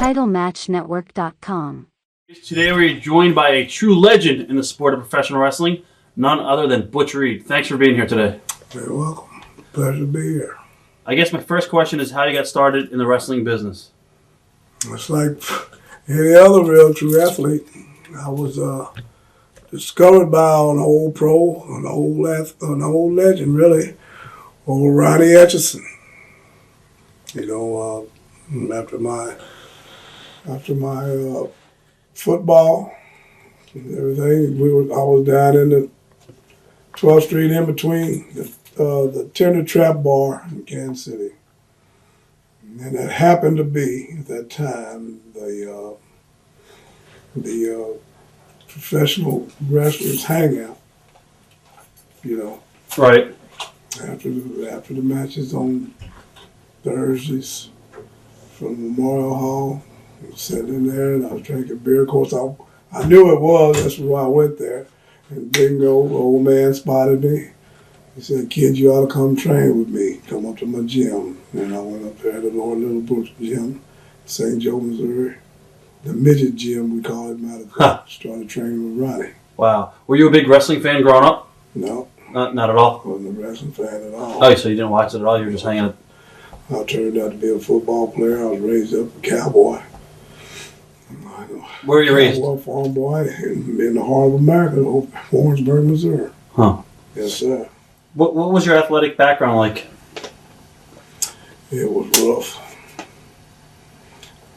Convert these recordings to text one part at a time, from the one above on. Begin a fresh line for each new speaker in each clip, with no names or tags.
TitleMatchNetwork.com.
Today we're joined by a true legend in the sport of professional wrestling, none other than Butch Reed. Thanks for being here today.
You're welcome. Pleasure to be here.
I guess my first question is how you got started in the wrestling business.
It's like any other real true athlete. I was discovered by an old pro, an old legend, really, old Ronnie Etchison. You know, after my football and everything, I was down in the 12th Street in between the Tender Trap Bar in Kansas City. And it happened to be, at that time, the professional wrestlers hangout, you know.
Right.
After the matches on Thursdays from Memorial Hall, I was sitting in there and I was drinking beer. Of course, I knew it was. That's why I went there. And bingo, the old man spotted me. He said, "Kid, you ought to come train with me. Come up to my gym." And I went up there to Lord Little Brooks Gym, St. Joe, Missouri. The midget gym, we call it, matter of fact. Started training with Ronnie.
Wow. Were you a big wrestling fan growing up?
No.
Not at all?
I wasn't a wrestling fan at all.
Oh, so you didn't watch it at all? You were just hanging out?
I turned out to be a football player. I was raised up a cowboy.
Where were you raised?
Cowboy, farm boy in the heart of America, Warrensburg, Missouri.
Huh.
Yes, sir.
What was your athletic background like?
It was rough.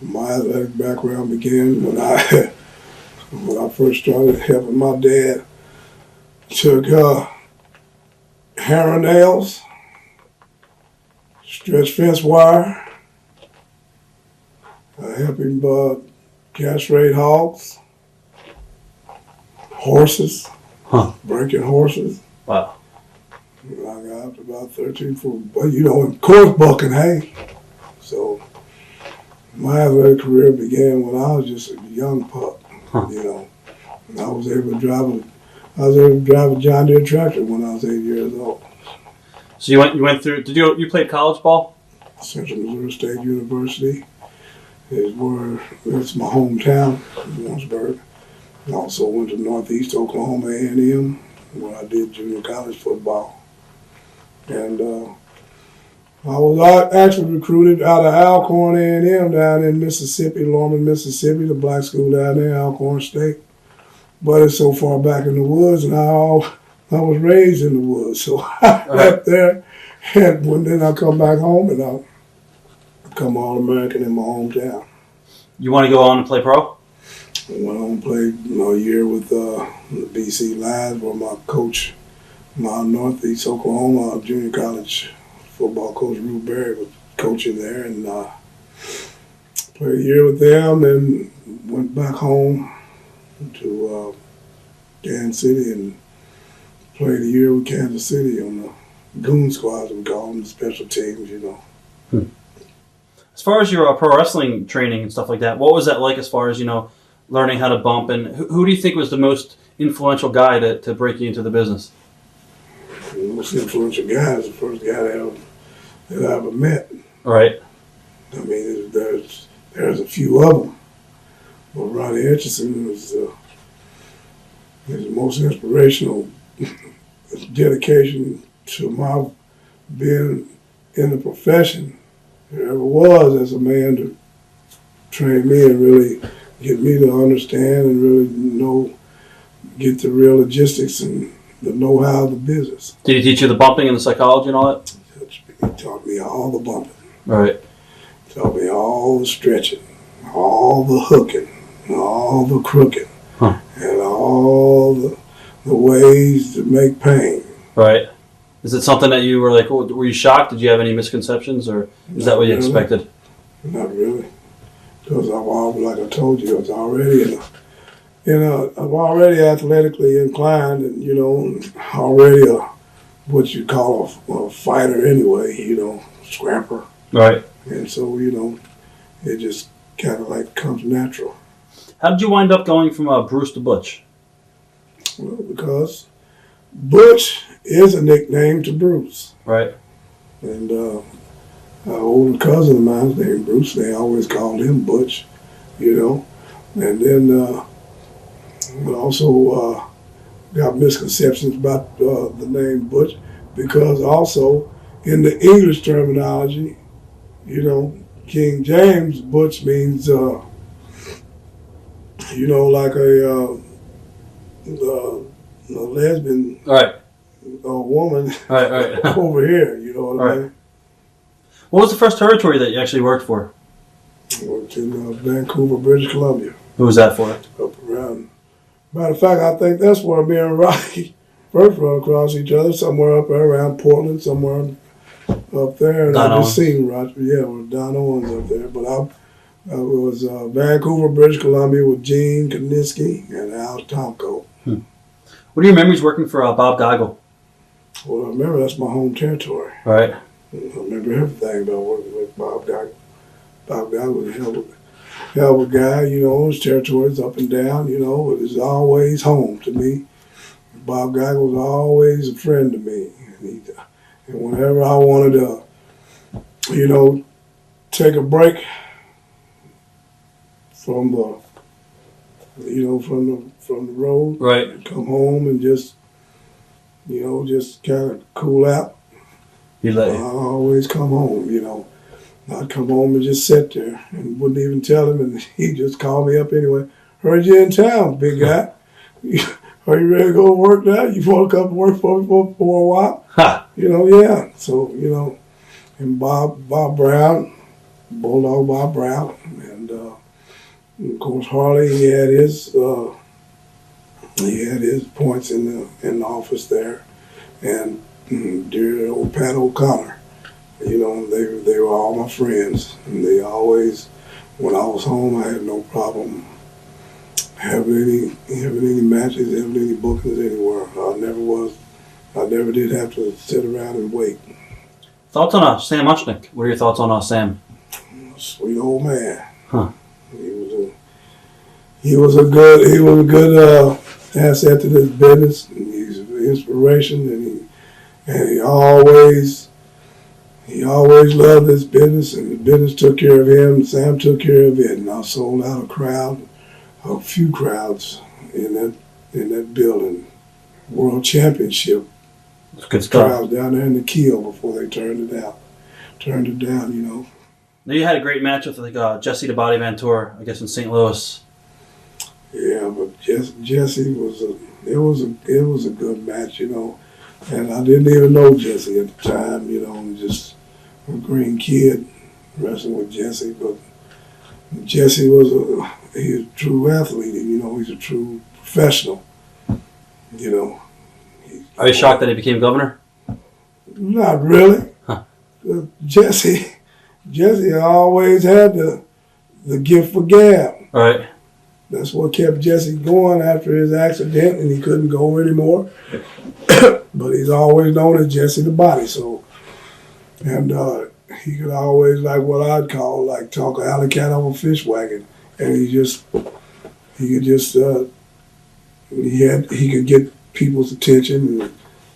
My athletic background began when I first started helping my dad. Took hair nails, stretch fence wire. I helped him castrate hogs, horses, breaking horses.
Wow.
I got up to about 13, 14, but you know, of course, bucking hay. So my athletic career began when I was just a young pup, you know. And I was able to drive a John Deere tractor when I was 8 years old.
So you went through, you played college ball?
Central Missouri State University is where it's my hometown, Warrensburg. I also went to Northeast Oklahoma A&M, where I did junior college football. And I was actually recruited out of Alcorn A&M down in Mississippi, Lorman, Mississippi, the black school down there, Alcorn State. But it's so far back in the woods, and I was raised in the woods. So I left there, and then I come back home, and I become All-American in my hometown.
You want to go on and play pro?
I went on and played a year with the BC Lions, where my coach, my Northeast Oklahoma junior college football coach, Ruth Berry, was coaching there, and played a year with them, and went back home to Kansas City and played a year with Kansas City on the goon squads, we call them, the special teams, you know.
As far as your pro wrestling training and stuff like that, what was that like as far as, you know, learning how to bump? And who do you think was the most influential guy to break you into the business?
The most influential guy is the first guy that I ever met.
Right.
I mean, there's a few of them. But Ronnie Etchison was his most inspirational dedication to my being in the profession there ever was as a man to train me and really get me to understand and really get the real logistics and the know-how of the business.
Did he teach you the bumping and the psychology and all that?
He taught me all the bumping.
Right.
Taught me all the stretching, all the hooking, all the crooking, and all the ways to make pain.
Right. Is it something that you were like, were you shocked? Did you have any misconceptions, or is that what you expected?
Not really. Because like I told you, I was already I'm already athletically inclined, and already what you call a fighter anyway. Scrapper.
Right.
And so it just kind of like comes natural.
How did you wind up going from Bruce to Butch?
Well, because Butch is a nickname to Bruce.
Right.
And an older cousin of mine named Bruce, they always called him Butch. you know. And then we also got misconceptions about the name Butch, because also in the English terminology, you know, King James, Butch means, you know, like a lesbian
Right.
woman
Right.
over here, you know what I mean?
What was the first territory that you actually worked for?
I worked in Vancouver, British Columbia.
Who was that for?
Up around. Matter of fact, I think that's where me and Rocky first run across each other, somewhere up there around Portland, somewhere up there. And
Don
I just
Owens.
seen Roger, with Don Owens up there. But I was Vancouver, British Columbia with Gene Kaniski and Al Tomko.
What are your memories working for Bob Geigel?
Well, I remember that's my home territory.
Right.
I remember everything about working with Bob Geigel. Bob Geigel was a hell of a guy, you know. His territory's up and down, you know. It was always home to me. Bob Geigel was always a friend to me. And whenever I wanted to, you know, take a break from the, you know, from the road,
Right.
come home and just, you know, just kind of cool out.
He let
I
you.
always come home, you know. I'd come home and just sit there and wouldn't even tell him, and he'd just call me up anyway. Heard you in town, big guy. Are you ready to go to work now? You want to come to work for me for a while?
Ha!
You know, yeah. So, you know, and Bob Brown, Bulldog Bob Brown, and of course Harley, he had his points in the office there, and dear old Pat O'Connor, you know, they were all my friends, and they always, when I was home, I had no problem having any matches, having any bookings anywhere. I never did have to sit around and wait.
Thoughts on Sam Muchnick? What are your thoughts on Sam?
Sweet old man.
Huh.
He was a good asset to this business. And he's an inspiration, and he always loved this business, and the business took care of him. Sam took care of it, and I sold out a few crowds in that building. World Championship
It's good stuff.
crowds down there in the Keel before they turned it down, you know.
Now you had a great match with Jesse the Body Ventura, I guess, in St. Louis.
Yeah, but Jesse was a good match, you know. And I didn't even know Jesse at the time, you know, just a green kid wrestling with Jesse. But Jesse he's a true athlete, you know, he's a true professional, you know.
Are you shocked that he became governor?
Not really.
Huh.
Jesse always had the gift for gab.
All right.
That's what kept Jesse going after his accident, and he couldn't go anymore. But he's always known as Jesse the Body. So, and he could always, like what I'd call, like talk a alley cat off a fish wagon, and he could get people's attention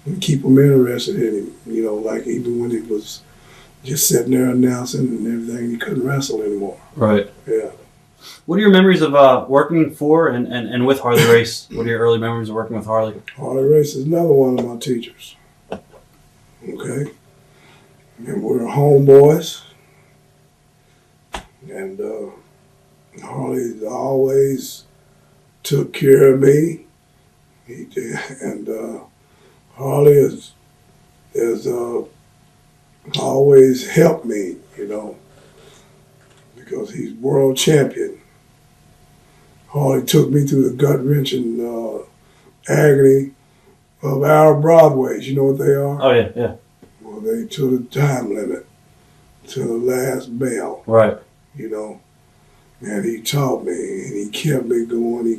and keep them interested in him. You know, like even when he was just sitting there announcing and everything, he couldn't wrestle anymore.
Right.
Yeah.
What are your memories of working for and with Harley Race? What are your early memories of working with Harley?
Harley Race is another one of my teachers. Okay? And we're homeboys. And Harley always took care of me. He did. And Harley has always helped me, you know, because he's world champion. Harley took me through the gut-wrenching agony of our Broadways. You know what they are?
Oh, yeah.
Well, they to the time limit, to the last bell,
Right.
you know. And he taught me, and he kept me going. He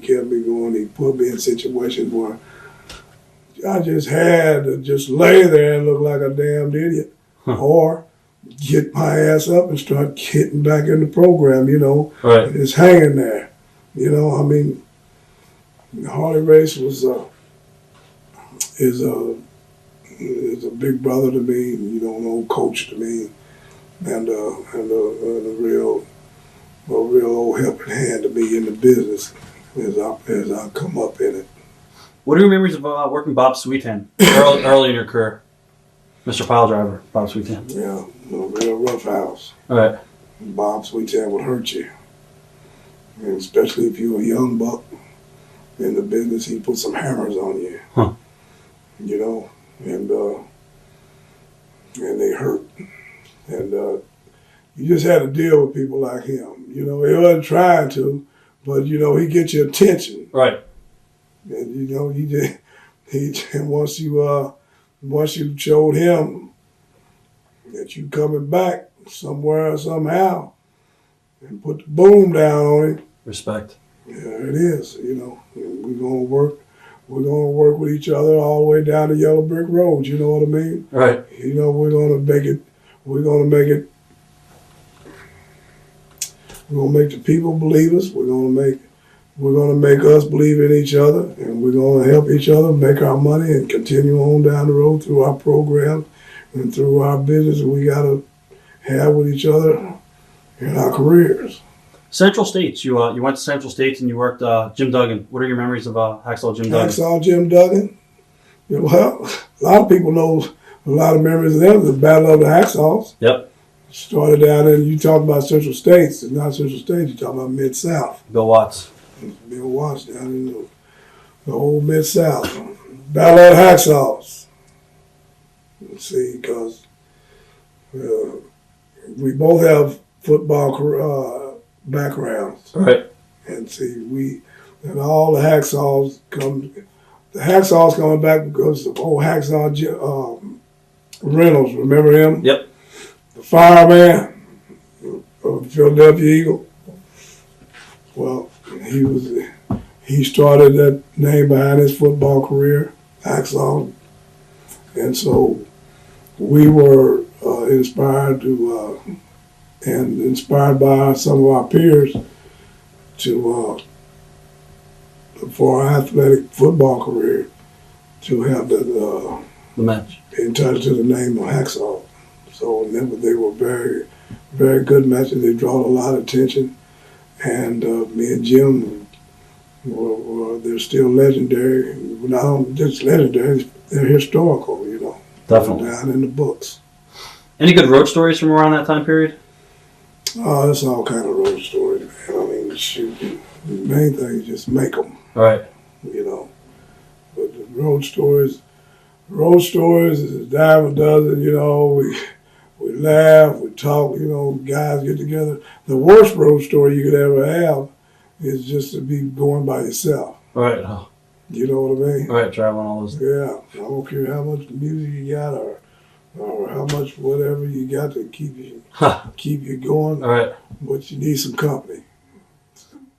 put me in situations where I just had to just lay there and look like a damned idiot. Or get my ass up and start getting back in the program, you know.
Right.
And it's hanging there. You know, I mean, Harley Race is a big brother to me, you know, an old coach to me, and a real old helping hand to me in the business as I come up in it.
What are your memories of working Bob Sweetan early in your career? Mr. Piledriver, Bob Sweetan.
Yeah, a real rough house.
All right.
Bob Sweetan would hurt you. And especially if you're a young buck in the business, he put some hammers on you.
Huh.
You know, and they hurt. And you just had to deal with people like him. You know, he wasn't trying to, but, you know, he gets your attention.
Right.
And, you know, once you showed him that you coming back somewhere or somehow and put the boom down on him.
Respect.
Yeah, it is, you know. We're gonna work with each other all the way down the Yellow Brick Road, you know what I mean?
Right.
You know, we're gonna make the people believe us, we're gonna make us believe in each other, and we're gonna help each other make our money and continue on down the road through our programs and through our business we gotta have with each other in our careers.
Central States. You went to Central States and you worked Jim Duggan. What are your memories of Hacksaw Jim Duggan?
Hacksaw Jim Duggan. Yeah, well, a lot of people know a lot of memories of them. The Battle of the Hacksaws.
Yep.
Started down there. You talk about Central States. It's not Central States. You talk about Mid-South.
Bill Watts.
Bill Watts down in the old Mid-South. Battle of the Hacksaws. See, because we both have football backgrounds.
Right.
And see, and all the Hacksaws coming back because of old Hacksaw Reynolds, remember him?
Yep.
The fireman of the Philadelphia Eagle. Well, he started that name behind his football career, Hacksaw. And so we were inspired by some of our peers for our athletic football career to have the
match
entitled to the name of Hacksaw. So they were very, very good matches. They draw a lot of attention, and me and Jim they're still legendary. Not just legendary, they're historical. You know,
definitely
down in the books.
Any good road stories from around that time period?
Oh, that's all kind of road stories, man. I mean, shoot, the main thing is just make them.
All right.
You know, but the road stories, as Diamond does it, you know, we laugh, we talk, you know, guys get together. The worst road story you could ever have is just to be going by yourself.
All right. Oh.
You know what I mean?
All right, traveling all those.
Yeah, I don't care how much music you got or how much whatever you got to keep you going.
All right.
But you need some company.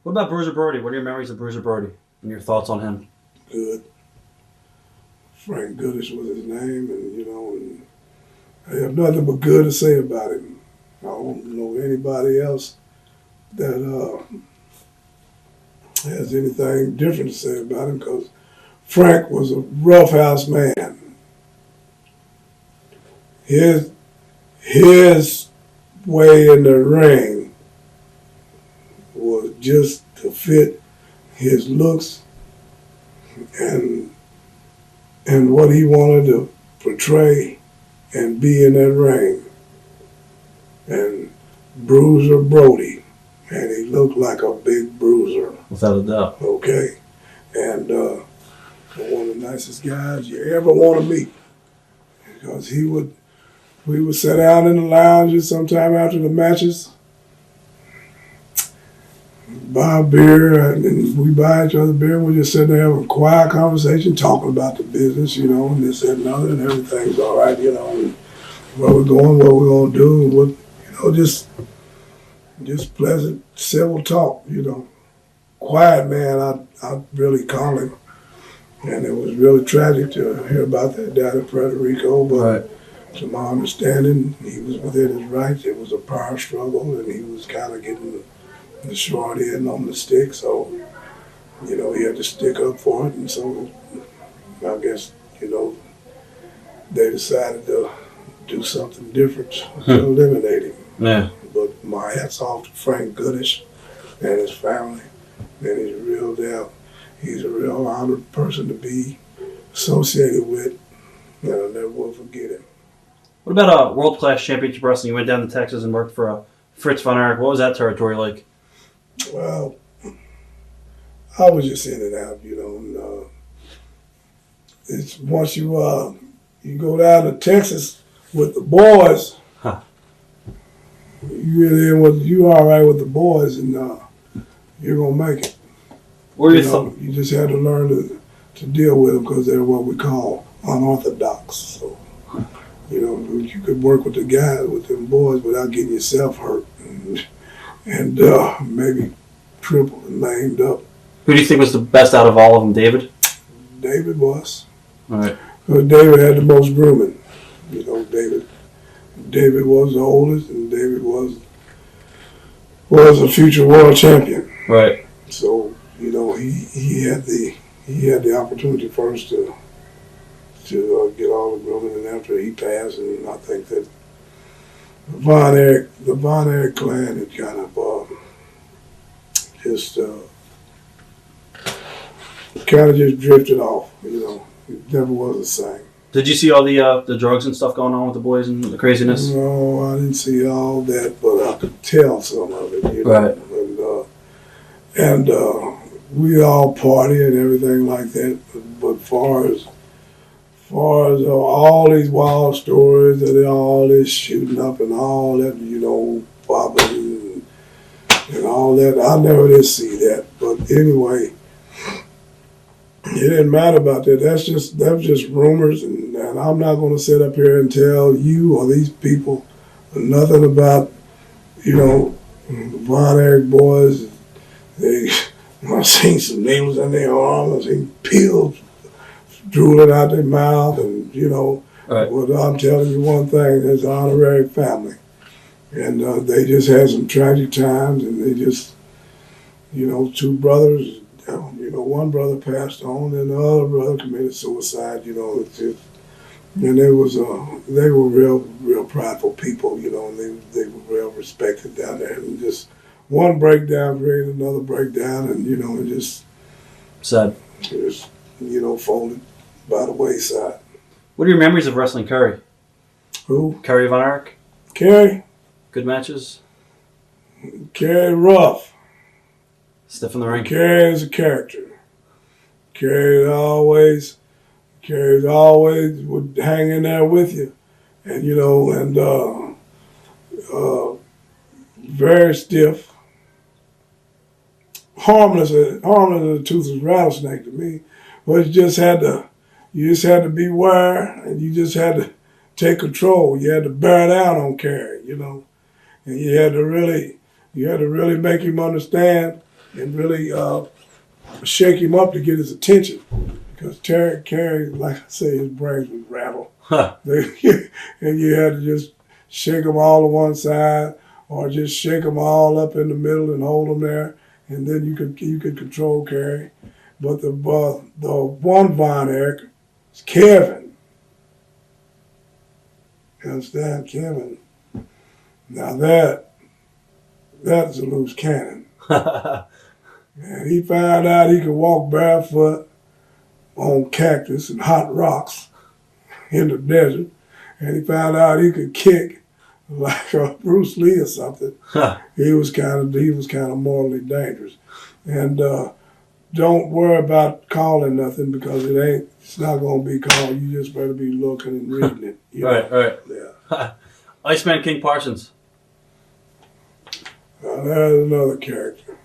What about Bruiser Brody? What are your memories of Bruiser Brody and your thoughts on him?
Good. Frank Goodish was his name, and you know, and I have nothing but good to say about him. I don't know anybody else that has anything different to say about him because Frank was a roughhouse man. His way in the ring was just to fit his looks and what he wanted to portray and be in that ring. And Bruiser Brody, and he looked like a big bruiser.
Without a doubt.
Okay. And one of the nicest guys you ever want to meet. Because we would sit down in the lounges sometime after the matches, buy a beer, and we buy each other beer, and we just sit there having a quiet conversation, talking about the business, you know, and this, that, and other, and everything's all right, you know, and where we're going, what we're going to do, and what, you know, just pleasant, civil talk, you know. Quiet man, I really call him. And it was really tragic to hear about that down in Puerto Rico, but
right.
To my understanding, he was within his rights. It was a power struggle, and he was kind of getting the short end on the stick, so, you know, he had to stick up for it, and so I guess, you know, they decided to do something different to eliminate him.
Yeah.
But my hat's off to Frank Goodish and his family. And he's a real honored person to be associated with, and I never will forget him.
What about world-class championship wrestling? You went down to Texas and worked for Fritz von Erich. What was that territory like?
Well, I was just in and out, and, it's once you go down to Texas with the boys, you all right with the boys, and you're gonna make it.
What were your thoughts?
You just had to learn to deal with them because they're what we call unorthodox. So, you could work with the guys, with them boys, without getting yourself hurt and maybe tripled and lamed up.
Who do you think was the best out of all of them, David?
David was.
All right.
Because David had the most grooming. David was the oldest, and David was a future world champion.
Right.
So, he had the opportunity first to get all the grooming, and after he passed, and I think that the Von Erich clan had kind of just drifted off. It never was the same.
Did you see all the drugs and stuff going on with the boys and the craziness?
No, I didn't see all that, but I could tell some of it.
Right.
And we all party and everything like that. But far as all these wild stories and all this shooting up and all that, bobbing and all that, I never did see that. But anyway, it didn't matter about that. That was just rumors, and I'm not going to sit up here and tell you or these people nothing about, the Von Erich boys. I've seen some needles in their arms. I've seen pills drooling out their mouth, and
Right.
But I'm telling you one thing: there's an honorary family, and they just had some tragic times, and they just, two brothers. One brother passed on, and the other brother committed suicide. It's just, and they were real prideful people. And they were well respected down there, and just one breakdown created another breakdown, and it just
Sad.
Folded by the wayside.
What are your memories of wrestling Kerry?
Who?
Kerry von Erich?
Kerry?
Good matches?
Kerry rough.
Stiff in the ring?
Kerry is a character. Kerry always would hang in there with you. And, very stiff. Harmless as a toothless rattlesnake to me. But you just had to beware, and you just had to take control. You had to bear down on Kerry, and you had to really make him understand and really shake him up to get his attention. Because Kerry, like I say, his brains would rattle.
Huh.
And you had to just shake them all to one side, or just shake them all up in the middle and hold them there, and then you could control Kerry. But the one Von Erich is Kevin. You understand, Kevin? Now that's a loose cannon. And he found out he could walk barefoot on cactus and hot rocks in the desert, and he found out he could kick like Bruce Lee or something. He was kind of morally dangerous. And don't worry about calling nothing, because it's not going to be called. You just better be looking and reading it.
Right.
Yeah.
Iceman King Parsons.
There's another character.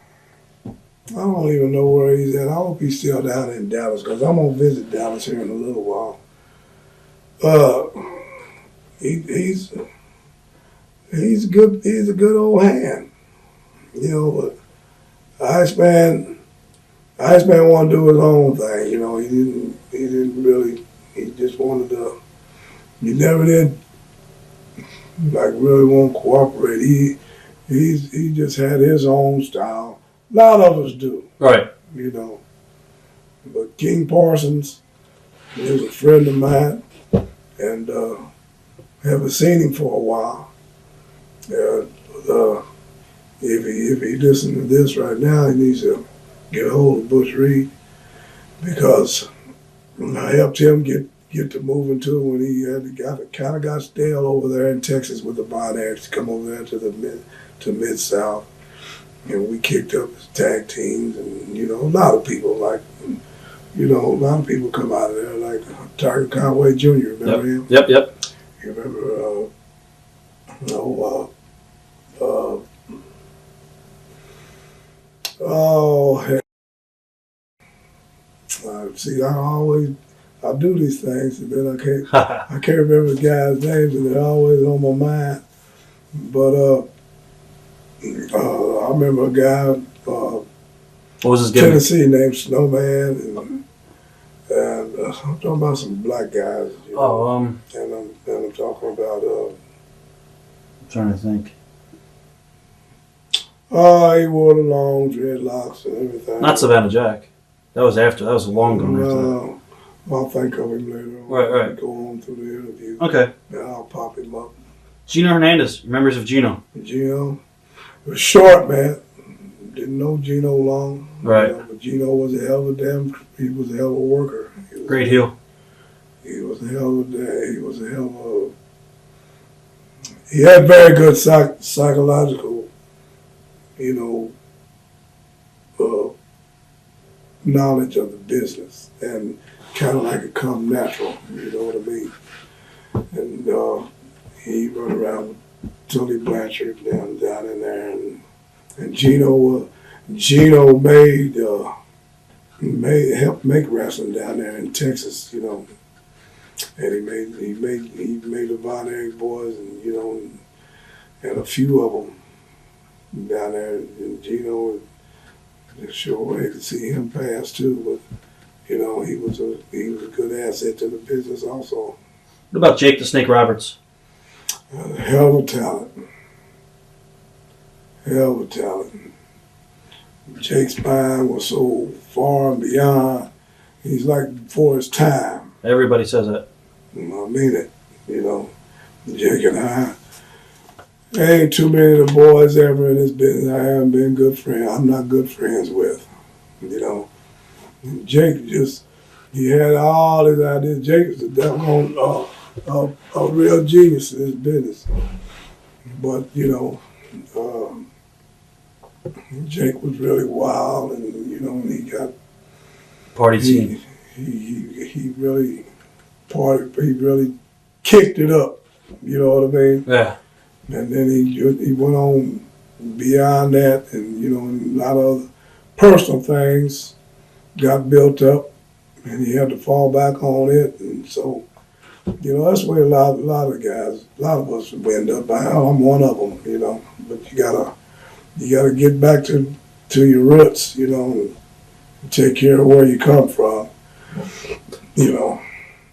I don't even know where he's at. I hope he's still down in Dallas, because I'm going to visit Dallas here in a little while. He's a good old hand. But Iceman wanted to do his own thing. He didn't really, he just wanted to, he never did really want to cooperate. He just had his own style. A lot of us do.
Right.
But King Parsons is a friend of mine, and haven't seen him for a while. if he listen to this right now, he needs to get a hold of Butch Reed, because I helped him get to moving to when he kind of got stale over there in Texas with the Bonairs to come over there to Mid South, and we kicked up his tag teams, and a lot of people come out of there like Tiger Conway Jr. Remember him?
Yep.
You remember? Heck. See, I do these things, and then I can't remember the guys' names, and they're always on my mind. But I remember a guy,
what was his gimmick?
Tennessee, named Snowman, and I'm talking about some black guys. And I'm talking about.
I'm trying to think.
Oh, he wore the long dreadlocks and everything.
Not Savannah Jack. That was after. That was long gone after that.
I'll think of him later on.
Right.
Go on through the interview.
Okay.
And I'll pop him up.
Gino Hernandez. Members of Gino.
Gino was short, man. Didn't know Gino long.
Right.
But Gino was a hell of a he was a hell of a worker.
Great heel.
He was a hell of a he had very good psychological, knowledge of the business, and kind of like it come natural, you know what I mean? And he run around with Tully Blanchard down in there, and Gino helped make wrestling down there in Texas, and he made the Von Erich boys, and and a few of them down there, and Gino. Sure, I could see him pass too, but he was a good asset to the business also.
What about Jake the Snake Roberts?
Hell of a talent. Jake's mind was so far and beyond. He's like before his time.
Everybody says that.
I mean it. Jake and I. There ain't too many of the boys ever in this business I haven't been good friends. I'm not good friends with, Jake he had all his ideas. Jake is a real genius in this business. But, Jake was really wild, and, he got...
Party scene.
He really partied, he really kicked it up, you know what I mean?
Yeah.
And then he went on beyond that, and a lot of other personal things got built up, and he had to fall back on it, and so that's where a lot of guys, a lot of us end up. I'm one of them, But you gotta get back to your roots, and take care of where you come from,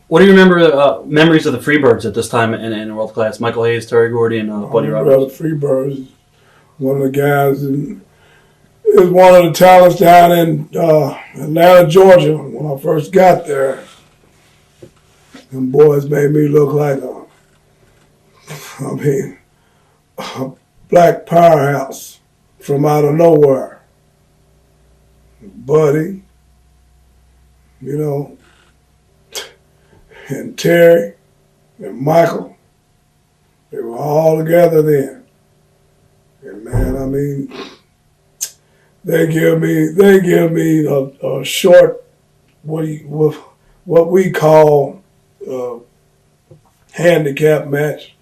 What do you remember memories of the Freebirds at this time in World Class? Michael Hayes, Terry Gordy, and Buddy Roberts.
The Freebirds, one of the guys, is one of the talents down in Atlanta, Georgia. When I first got there, them boys made me look like a black powerhouse from out of nowhere. Buddy, and Terry and Michael, they were all together then. And man, they give me a short, what we call handicap match.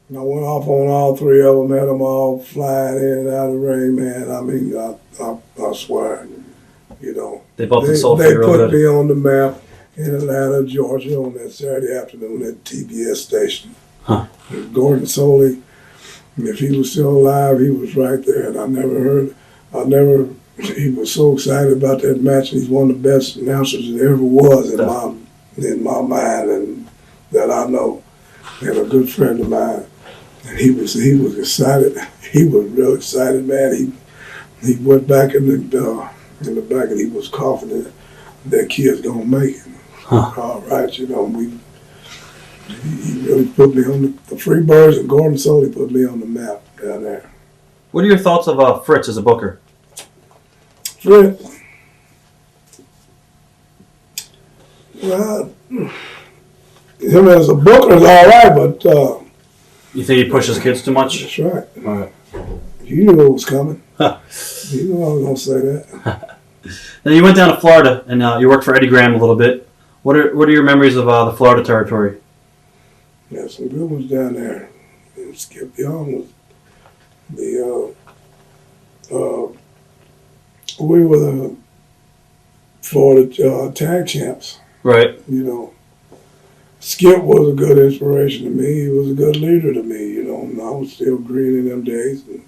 And I went off on all three of them, had them all flying in and out of the ring, man. I swear,
They both sold
They put me on the map in Atlanta, Georgia, on that Saturday afternoon at TBS station.
Huh.
Gordon Soley, if he was still alive, he was right there. And he was so excited about that match. He's one of the best announcers there ever was in my mind, and that I know. And a good friend of mine. And he was excited. He was real excited, man. He went back in the back and he was confident that kid's gonna make it.
Huh.
All right, he really put me on the Freebirds, and Gordon Soley put me on the map down there.
What are your thoughts of Fritz as a booker?
Fritz, well, him as a booker is all right, but
You think he pushes kids too much?
that's right.
All right.
You knew it was coming. You knew I was going to say that.
Then you went down to Florida, and you worked for Eddie Graham a little bit. What are your memories of the Florida territory?
Yeah, some good ones down there. And Skip Young was we were the Florida tag champs.
Right.
You know, Skip was a good inspiration to me. He was a good leader to me. You know, and I was still green in them days. And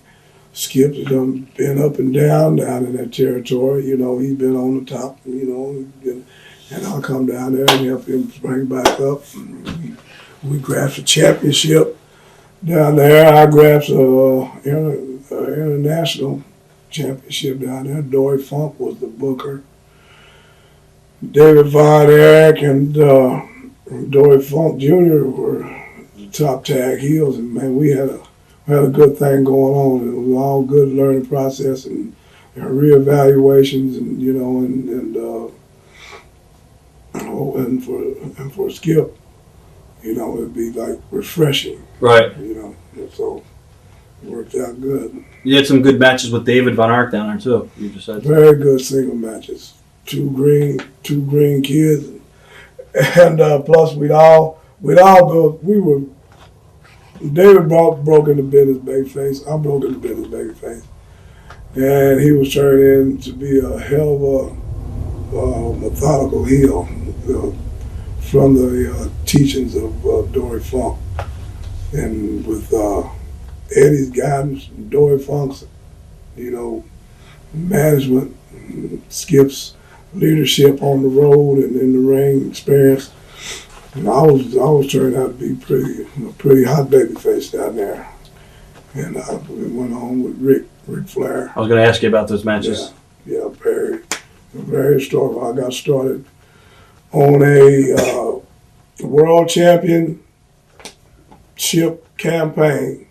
Skip has been up and down in that territory. You know, he's been on the top. You know, and I'll come down there and help him bring back up. We grabbed a championship down there. I grabbed international championship down there. Dory Funk was the booker. David Von Erich and Dory Funk Jr. were the top tag heels, and man, we had a good thing going on. It was all good learning process and reevaluations, and you know, and for Skip, you know, it'd be like refreshing,
Right.
you know, and so it worked out good.
You had some good matches with David Von Ark down there too. You just said.
Very good single matches. Two green kids, and plus we'd all go. David broke into business babyface. I broke into business babyface, and he was turned in to be a hell of a methodical heel from the teachings of Dory Funk, and with Eddie's guidance, Dory Funk's, you know, management, Skip's leadership on the road and in the ring experience. And I was turned out to be a pretty hot baby face down there. And I went on with Ric Flair.
I was going to ask you about those matches.
Yeah, very historical. I got started on a world championship campaign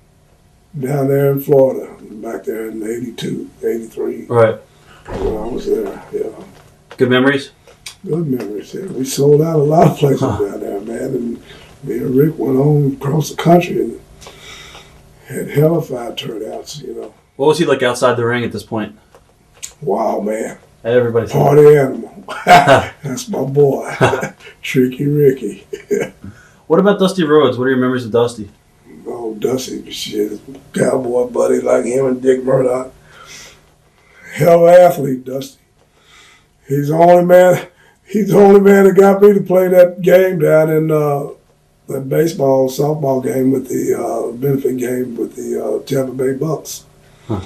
down there in Florida, back there in 82, 83.
Right.
When I was there, yeah.
Good memories?
Good memories. Yeah. We sold out a lot of places down there, man. And me and Rick went on across the country and had hellified turnouts, you know.
What was he like outside the ring at this point?
Wow, man.
Everybody's
Party animal. That's my boy. Tricky Ricky.
What about Dusty Rhodes? What are your memories of Dusty?
Oh, Dusty, shit, cowboy buddy like him and Dick Murdoch. Hell of an athlete, Dusty. He's the only man that got me to play that game down in that softball game with the benefit game with the Tampa Bay Bucks.
Huh.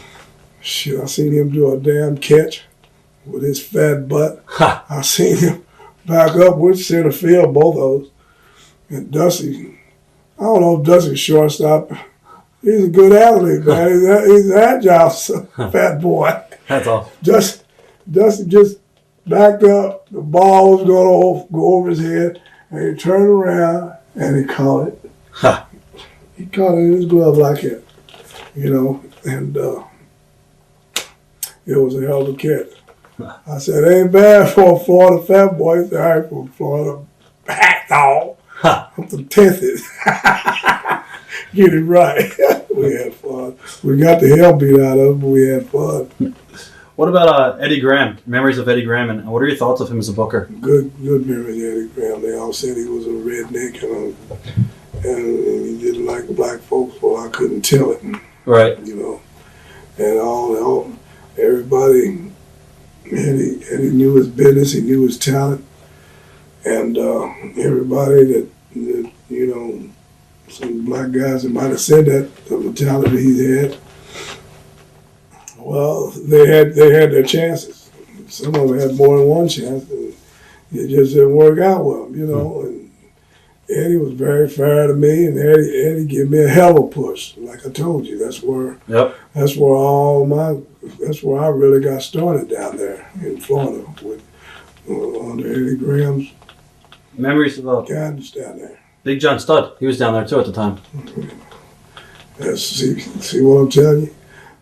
Shit, I seen him do a damn catch with his fat butt. I seen him back up with center field, both of those. And Dusty, I don't know if Dusty's shortstop. He's a good athlete, man. He's an agile fat boy.
That's awesome.
Dusty just backed up. The ball was going to go over his head, and he turned around and he caught it.
Ha.
He caught it in his glove like it, you know, and it was a hell of a catch. I said, ain't bad for a Florida fat boy. He said, I ain't from Florida. Back dog. I'm from Texas. Get it right. We had fun. We got the hell beat out of him, but we had fun.
What about Eddie Graham? Memories of Eddie Graham, and what are your thoughts of him as a booker?
Good memories of Eddie Graham. They all said he was a redneck and he didn't like black folks. Well, I couldn't tell it.
Right.
You know, and all everybody, Eddie knew his business. He knew his talent, and everybody that you know, some black guys that might have said that the talent that he had. Well, they had their chances. Some of them had more than one chance, and it just didn't work out well, you know. And Eddie was very fair to me, and Eddie gave me a hell of a push. Like I told you, that's where I really got started down there in Florida with under Eddie Graham's
memories of
guidance down there.
Big John Studd. He was down there too at the time.
See what I'm telling you?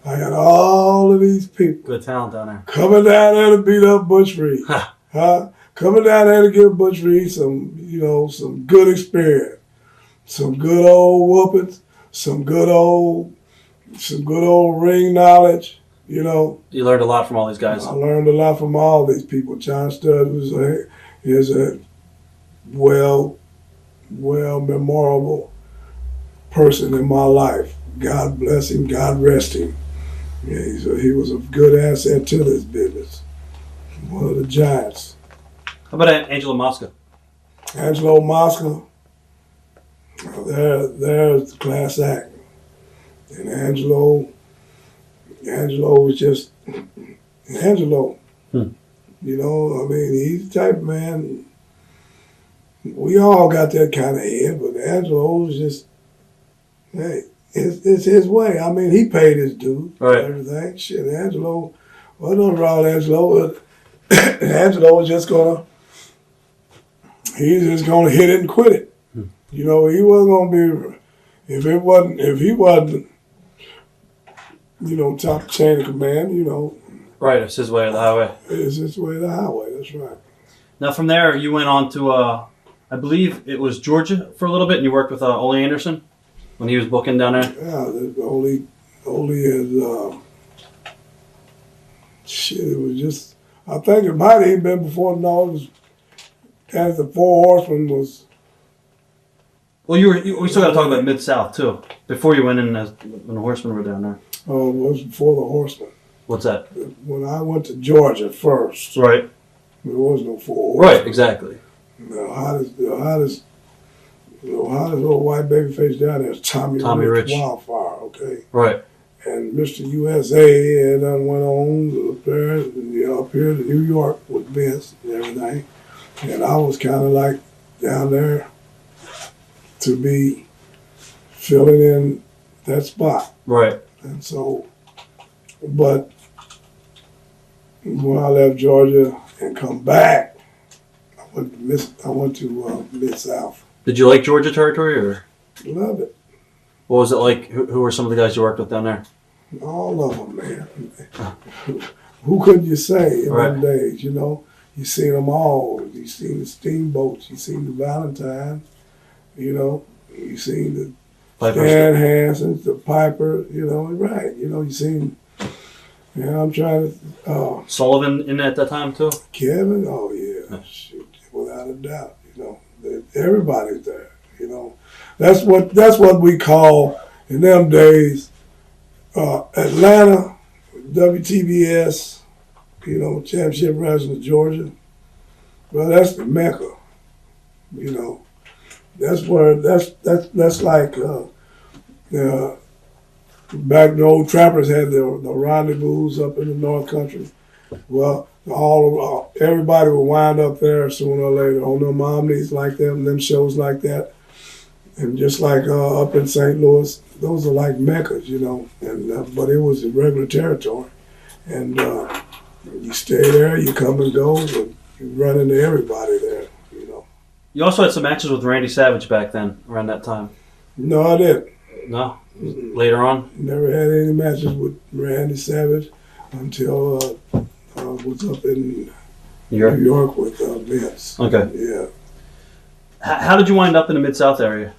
I got all of these people
Good talent down there.
coming down there to beat up Butch Reed. Coming down there to give Butch Reed some good experience, some good old whoopings, some good old ring knowledge.
You learned a lot from all these guys.
I learned a lot from all these people. John Studd is a well memorable person in my life. God bless him. God rest him. Yeah, he was a good asset to this business. One of the giants.
How about Angelo Mosca?
Angelo Mosca, there's the class act. And Angelo was just Angelo. He's the type of man, we all got that kind of head, but Angelo was just, hey, it's his way. I mean, he paid his dues,
right.
Everything. Shit, Angelo, well, nothing wrong with Angelo. Angelo was just he's just gonna hit it and quit it. He wasn't gonna be, if he wasn't, top chain of command,
Right, it's his way or the highway.
It's his way or the highway, that's right.
Now from there, you went on to, I believe it was Georgia for a little bit, and you worked with Ole Anderson when he was booking down there?
Yeah, Ole is, it was just, I think it might have even been before, no, it was as the Four Horsemen was.
Well, we still got to talk about Mid-South, too, before you went in when the Horsemen were down there.
Oh, it was before the Horsemen.
What's that?
When I went to Georgia first.
Right.
There was no Four Horsemen.
Right, exactly.
The hottest little white baby face down there is Tommy Rich. Wildfire, okay?
Right.
And Mr. USA done went on up here to New York with Vince and everything. And I was kind of like down there to be filling in that spot.
Right.
And so, but when I left Georgia and come back, I went to Mid-South.
Did you like Georgia territory, or?
Love it.
What was it like? Who were some of the guys you worked with down there?
All of them, man. Who could you say in them days, You seen them all. You seen the Steamboats. You seen the Valentine. You seen the Stan Hansons, the Piper. Right. You seen. I'm trying to.
Sullivan in at that time too.
Kevin. Oh yeah. Shoot, without a doubt. Everybody's there. That's what we call in them days. Atlanta, WTBS. Championship Wrestling of Georgia. Well, that's the Mecca. That's where that's like back the old trappers had the rendezvous up in the North Country. Well, everybody will wind up there sooner or later on them omnis like them shows like that, and just like up in St. Louis, those are like Meccas, And but it was in regular territory, and you stay there, you come and go, and you run into everybody there,
You also had some matches with Randy Savage back then, around that time.
No, I didn't.
No? Later on?
Never had any matches with Randy Savage until I was up in New York with Vince.
Okay.
Yeah.
How did you wind up in the Mid-South area?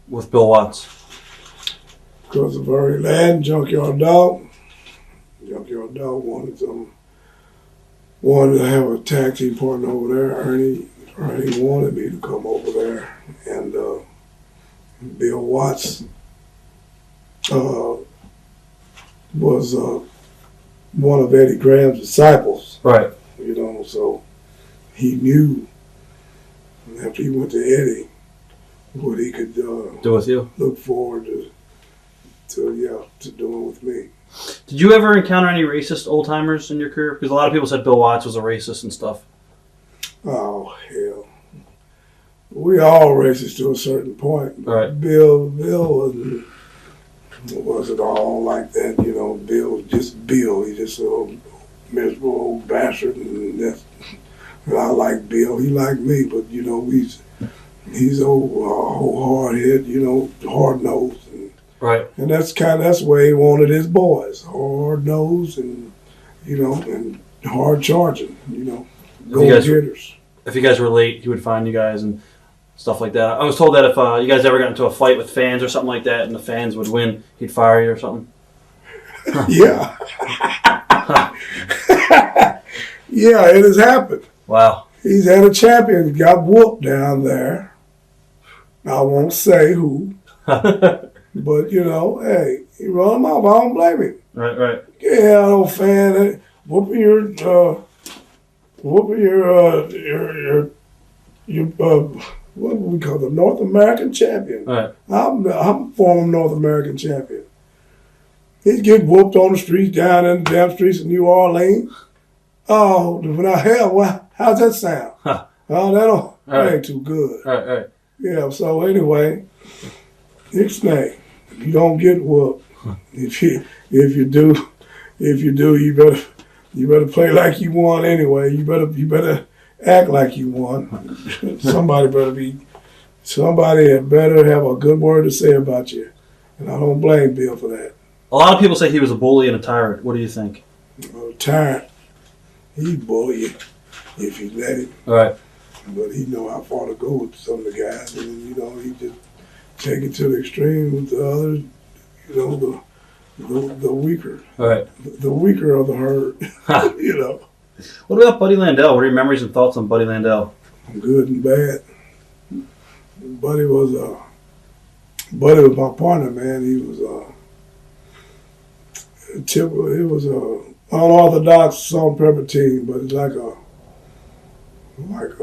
With Bill Watts?
Because of Ernie Ladd, Junkyard Dog. Junkyard Dog wanted to have a tag team partner over there. Ernie wanted me to come over there, and Bill Watts was one of Eddie Graham's disciples.
Right.
So he knew after he went to Eddie what he could do
with you.
Look forward to doing with me.
Did you ever encounter any racist old timers in your career? Because a lot of people said Bill Watts was a racist and stuff.
Oh hell, we all racist to a certain point.
Right.
Bill wasn't all like that. Bill was just Bill. He just a miserable old bastard, and I like Bill. He liked me, but he's old hard head, hard nosed.
Right.
And that's the way he wanted his boys, hard nosed and and hard charging, go getters.
If you guys were late, he would find you guys and stuff like that. I was told that if you guys ever got into a fight with fans or something like that, and the fans would win, he'd fire you or something.
Yeah. Yeah, it has happened.
Wow.
He's had a champion, got whooped down there. I won't say who. But, hey, he run him off. I don't blame him.
Right.
Yeah, old fan, whooping your what do we call the North American champion.
Right.
I'm former North American champion. He's getting whooped on the streets down in the damn streets of New Orleans. Oh, now hell, how's that sound?
Huh.
Oh, that ain't too good.
Right.
Yeah, so anyway, ixnay, you don't get whooped. If you do, you better play like you won anyway. You better act like you won. Somebody had better have a good word to say about you. And I don't blame Bill for that.
A lot of people say he was a bully and a tyrant. What do you think?
A tyrant, he'd bully you if you let him.
All right.
But he know how far to go with some of the guys, and he just take it to the extreme with the others. The weaker.
All right.
The weaker of the herd.
What about Buddy Landel? What are your memories and thoughts on Buddy Landel?
Good and bad. Buddy was my partner, man. He was typical. It was a unorthodox salt and pepper team, but it's like a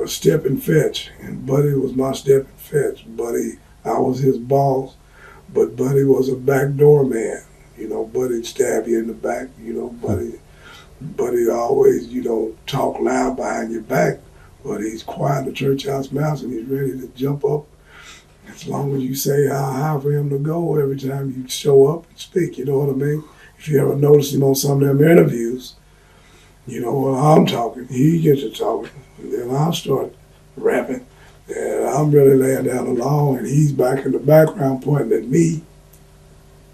step and fetch. And Buddy was my step and fetch. Buddy, I was his boss, but Buddy was a backdoor man. Buddy'd stab you in the back. Buddy always, talk loud behind your back, but he's quiet in the church house mouse and he's ready to jump up as long as you say how high for him to go every time you show up and speak, you know what I mean? If you ever notice him on some of them interviews, when I'm talking, he gets to talking, and then I'll start rapping, and I'm really laying down the law, and he's back in the background pointing at me.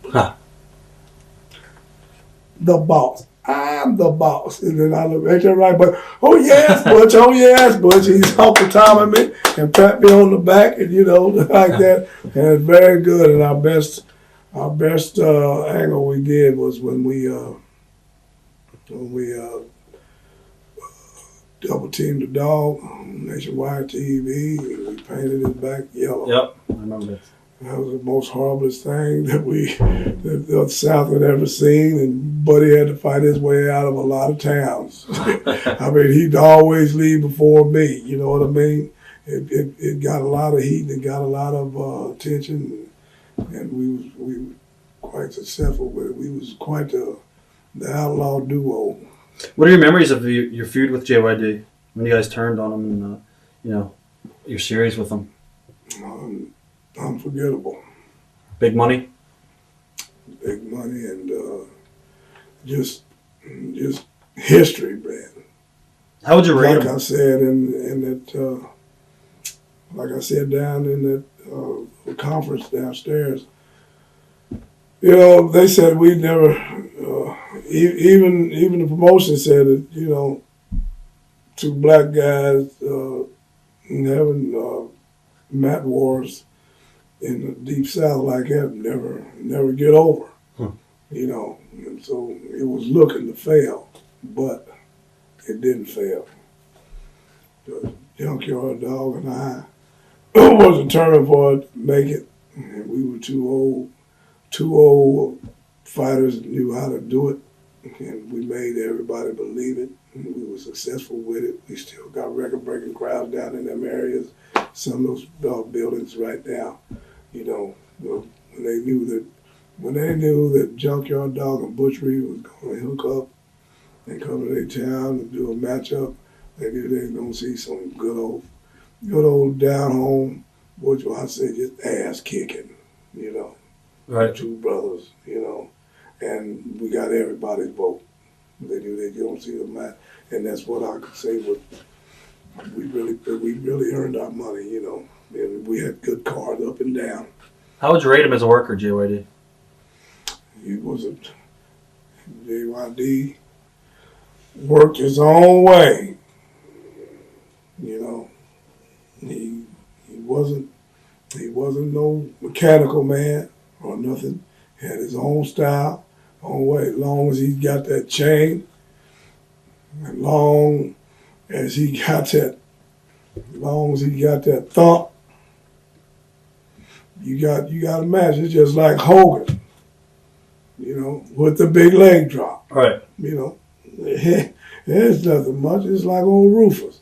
Huh.
The boss. I'm the boss. And then I look at you right, but oh yes, Butch. He's off the top of me and pat me on the back and like that. And it's very good. And our best angle we did was when we double teamed the dog on Nationwide TV and we painted his back yellow.
Yep, I remember that.
That was the most horriblest thing that the South had ever seen, and Buddy had to fight his way out of a lot of towns. I mean, he'd always leave before me, you know what I mean? It got a lot of heat, and it got a lot of attention, and we were quite successful with it. We was quite the outlaw duo.
What are your memories of your feud with JYD, when you guys turned on him and, your series with him?
Unforgettable.
Big money?
Big money and just history, man.
How would you rate him?
Like I said down in that conference downstairs, they said we never, even the promotion said that, two black guys having mat wars in the deep South like that never get over, and so it was looking to fail, but it didn't fail. The Junkyard Dog and I was determined for it to make it, and we were two old fighters that knew how to do it, and we made everybody believe it, and we were successful with it. We still got record-breaking crowds down in them areas, some of those buildings right now. When they knew that Junkyard Dog and Butch Reed was going to hook up and come to their town and do a matchup, they knew they were going to see some good old down home, Butch, I say just ass kicking,
Right.
Two brothers, and we got everybody's vote. They knew they were going to see the match, and that's what I could say was we really earned our money, And we had good cards up and down.
How would you rate him as a worker, JYD?
He was a JYD worked his own way. You know, he wasn't no mechanical man or nothing. He had his own style, own way. As long as he got that chain, as long as he got that thump, you got a match. It's just like Hogan, you know, with the big leg drop.
Right.
You know, there's nothing much. It's like old Rufus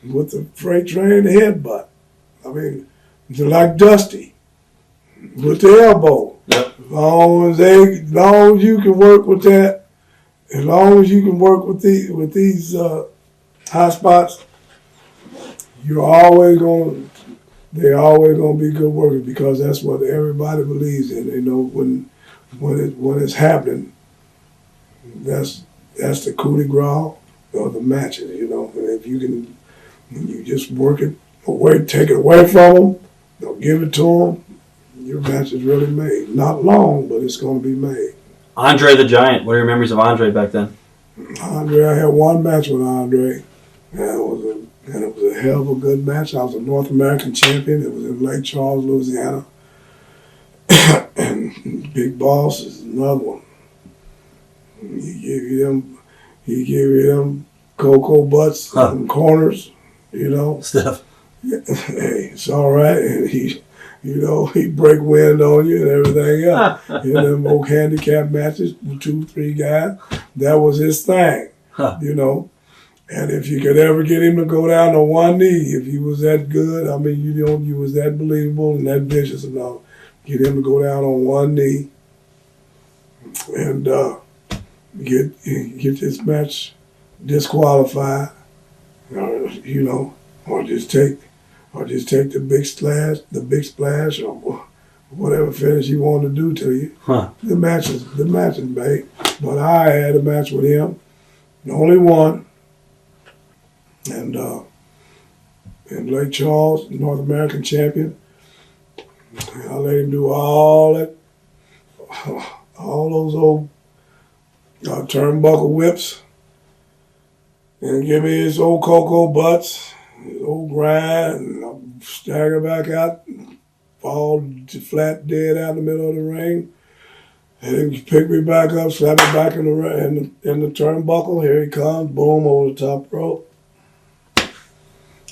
with the freight train headbutt. I mean, it's like Dusty with the elbow.
Yep.
As long as you can work with that, as long as you can work with these high spots, they're always going to be good workers because that's what everybody believes in. You know, when it's happening, that's the coup de grace of the matches. You know, and if you can, when you just work it away, take it away from them, don't give it to them, your match is really made. Not long, but it's going to be made.
Andre the Giant. What are your memories of Andre back then?
Andre, I had one match with Andre. And it was a hell of a good match. I was a North American champion. It was in Lake Charles, Louisiana. And Big Boss is another one. He gave you them cocoa butts and corners, you know.
Stuff.
Hey, it's all right. And he break wind on you and everything else. You know, them old handicap matches, 2, 3 guys. That was his thing, you know. And if you could ever get him to go down to one knee, if he was that good, I mean, you was that believable and that vicious enough, get him to go down on one knee and get this match disqualified, you know, or just take the big splash, or whatever finish he wanted to do to you. The match is made. But I had a match with him, the only one. And in Lake Charles, North American champion. I let him do all those old turnbuckle whips, and give me his old cocoa butts, his old grind, and I'll stagger back out, fall flat dead out in the middle of the ring. And then pick me back up, slap me back in the turnbuckle. Here he comes, boom, over the top rope.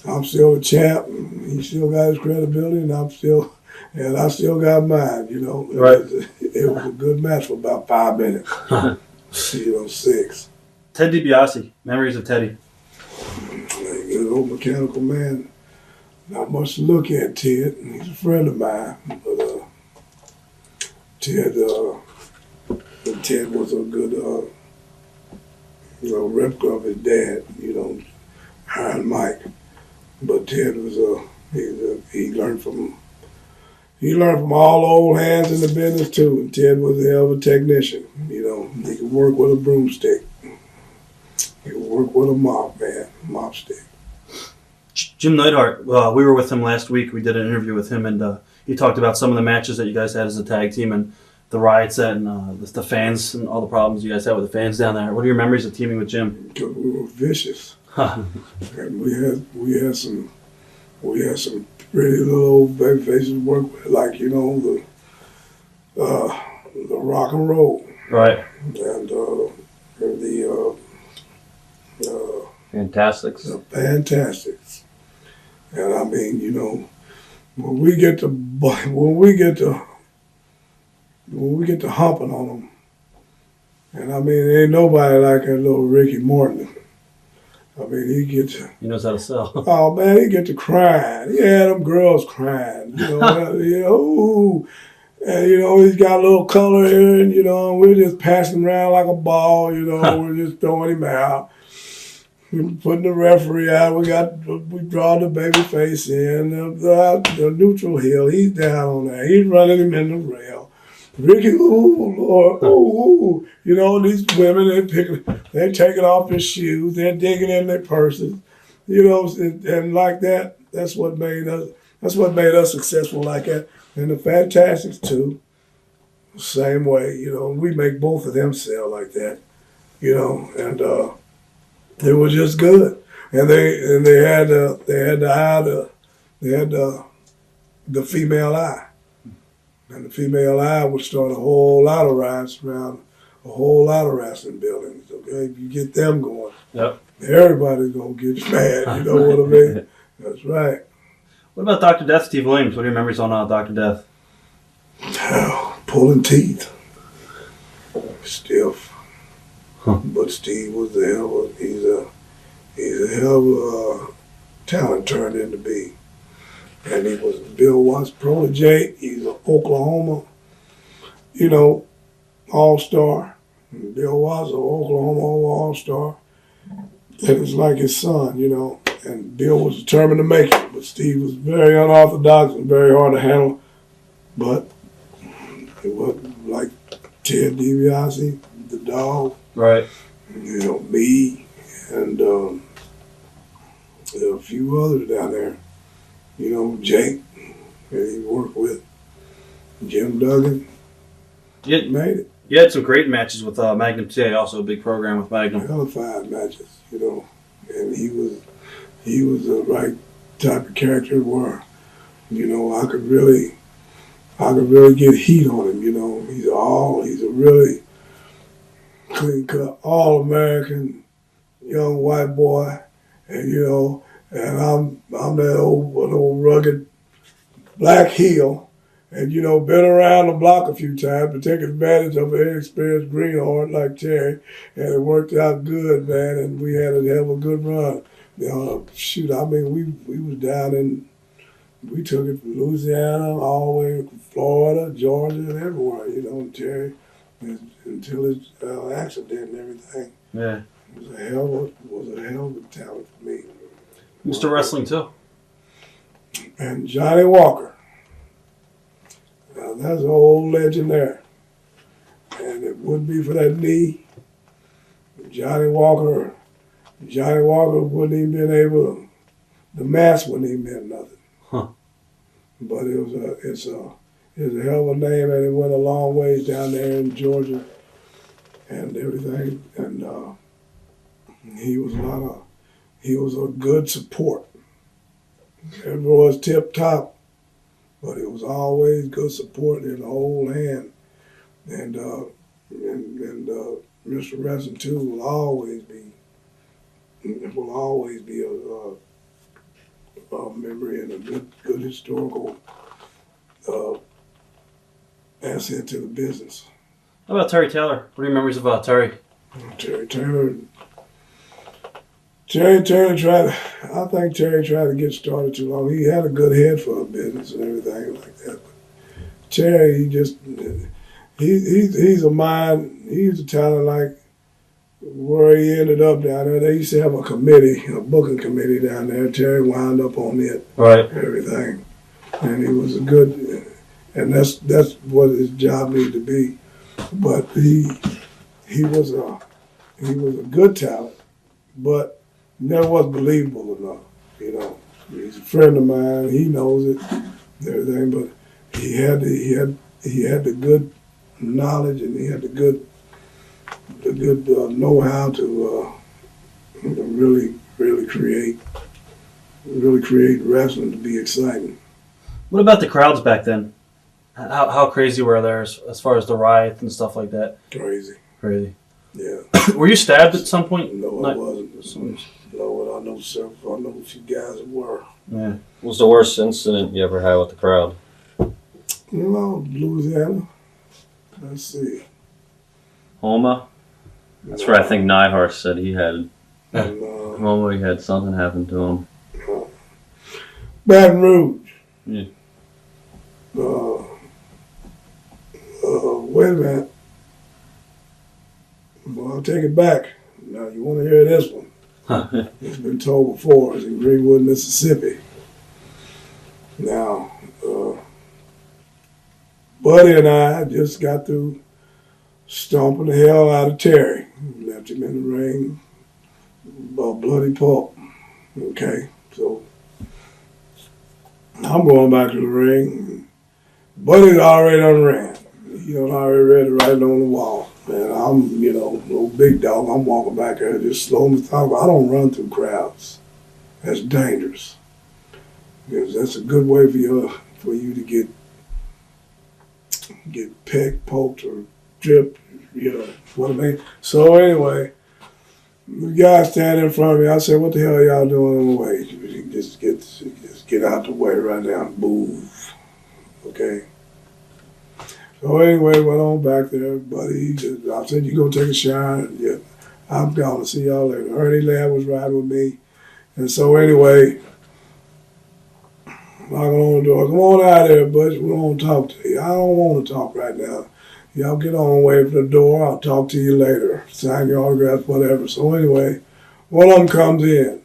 I'm still a champ. He still got his credibility, and I still got mine. You know,
right?
It was a good match for about 5 minutes. 6.
Ted DiBiase. Memories of Teddy.
Good old mechanical man. Not much to look at, Ted. He's a friend of mine, but Ted was a good replica of his dad. You know, Iron Mike. But Ted was he learned from all old hands in the business too. And Ted was a hell of a technician. You know, he could work with a broomstick. He could work with a mop stick.
Jim Neidhart. We were with him last week. We did an interview with him, and he talked about some of the matches that you guys had as a tag team and the riots and the fans and all the problems you guys had with the fans down there. What are your memories of teaming with Jim?
Because we were vicious. And we had some pretty little old baby faces to work with, like, you know, the rock and roll,
right,
and
Fantastics.
The Fantastics. And I mean, you know, when we get to humping on them, and I mean, ain't nobody like that little Ricky Morton. I mean,
he knows how to sell.
Oh man, he get to crying. Yeah, them girls crying. You know, ooh. And you know, he's got a little color here, and you know, we're just passing around like a ball. You know, we're just throwing him out. We're putting the referee out. We draw the baby face in the neutral heel. He's down on that. He's running him in the rail. Ricky, ooh, Lord, ooh. You know, these women, they're taking off their shoes, they're digging in their purses, you know, and like that, that's what made us. That's what made us successful like that. And the Fantastics too, same way. You know, we make both of them sell like that. You know, and they were just good. And they had the female eye, and the female eye would start a whole lot of riots around a whole lot of wrestling buildings. Okay, if you get them going,
Yep.
everybody's gonna get mad. You know what I mean? That's right.
What about Dr. Death, Steve Williams? What are your memories on Dr. Death?
Pulling teeth, stiff.
Huh.
But Steve was he's a hell of a talent turned into be. And he was Bill Watts' protege. He's an Oklahoma, all-star. And Bill Watts, an Oklahoma all-star. And it's like his son, And Bill was determined to make it. But Steve was very unorthodox and very hard to handle. But it wasn't like Ted DiBiase, the dog.
Right.
Me, and there were a few others down there. Jake, that he worked with, Jim Duggan, made it.
You had some great matches with Magnum TA, also a big program with Magnum.
Hellified matches, and he was the right type of character where, I could really get heat on him. He's a really clean cut, all American young white boy, and and I'm that old rugged black heel, and been around the block a few times to take advantage of an inexperienced greenhorn like Terry, and it worked out good, man, and we had a hell of a good run. We was down in, we took it from Louisiana all the way to Florida, Georgia, and everywhere, Terry, until his accident and everything.
Yeah.
It was a hell of a talent for me.
Mr. Wrestling too.
And Johnny Walker. Now that's an old legend there. And it wouldn't be for that knee, Johnny Walker wouldn't even been able to, the mask wouldn't even meant nothing.
Huh.
But it's a hell of a name, and it went a long ways down there in Georgia and everything. And he was a good support. It was tip top, but it was always good support in the whole hand. And Mr. Wrestling too will always be a memory and a good historical asset to the business.
How about Terry Taylor? What are your memories of Terry?
Terry tried to get started too long. He had a good head for a business and everything like that. But Terry, he's a mind, he's a talent like where he ended up down there. They used to have a booking committee down there. Terry wound up on it.
Right.
Everything. And he was and that's what his job needed to be. But he was a good talent, but never was believable enough. He's a friend of mine. He knows it, and everything. But he had the good knowledge, and he had the good know-how to really create wrestling to be exciting.
What about the crowds back then? How crazy were they as far as the riots and stuff like that?
Crazy. Yeah.
Were you stabbed at some point?
No, I wasn't. No, I know a few guys that were.
Yeah.
What was the worst incident you ever had with the crowd?
Louisiana. Let's see.
Homa? That's where I think Neidhart said he had.
And,
Homa, he had something happen to him.
Baton Rouge.
Yeah.
Wait a minute. Well, I'll take it back. Now, you want to hear this one? It's been told before. It's in Greenwood, Mississippi. Now, Buddy and I just got through stomping the hell out of Terry. Left him in the ring, a bloody pulp. Okay, so I'm going back to the ring. Buddy's already done ran. He done already read it right on the wall. And I'm, no big dog. I'm walking back there just slow and methodical. I don't run through crowds. That's dangerous. Because that's a good way for you to get pecked, poked, or dripped, what I mean. So anyway, the guy standing in front of me, I said, what the hell are y'all doing in the way? Just get out the way right now and move. Okay? So anyway, went on back there, buddy. I said, you go take a shower? Yeah, I'm gone. See y'all later. Ernie Ladd was riding with me. And so anyway, knocking on the door. Come on out there, Butch. We want to talk to you. I don't want to talk right now. Y'all get on, wait for the door. I'll talk to you later. Sign your autograph, whatever. So anyway, one of them comes in.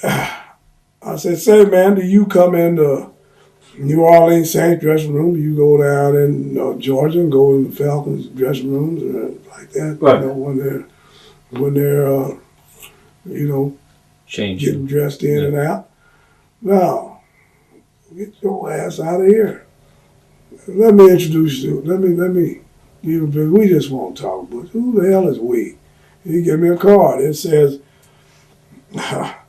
I said, say, man, do you come in the New Orleans Saints dressing room? Do you go down in Georgia and go in the Falcons dressing rooms and like that?
Right.
When they're
Change.
getting dressed in and out. No. Get your ass out of here. Let me introduce you. Let me give a bit. We just won't talk, but who the hell is we? He gave me a card. It says, hi,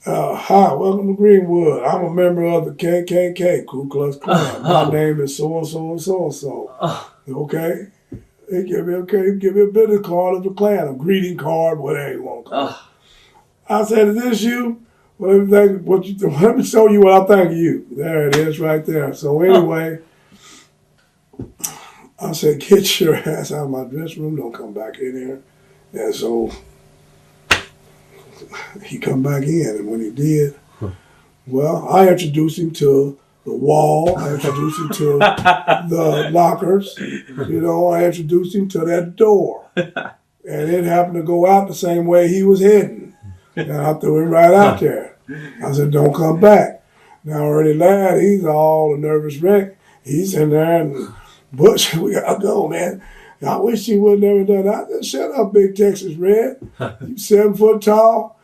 welcome to Greenwood. I'm a member of the KKK, Ku Klux Klan. My name is so-and-so and so-and-so. Okay? He give me a business card of the Klan, a greeting card, whatever you want to call it. I said, is this you? Well, let me show you what I think of you. There it is right there. So anyway, I said, get your ass out of my dressing room. Don't come back in here. And so he come back in. And when he did, well, I introduced him to the wall. I introduced him to the lockers. I introduced him to that door. And it happened to go out the same way he was heading. And I threw him right out there. I said, don't come back. Now, Ernie Ladd, he's all a nervous wreck. He's in there and, Butch, we got to go, man. I wish he would have never done that. I said, shut up, Big Texas Red. You 7 foot tall.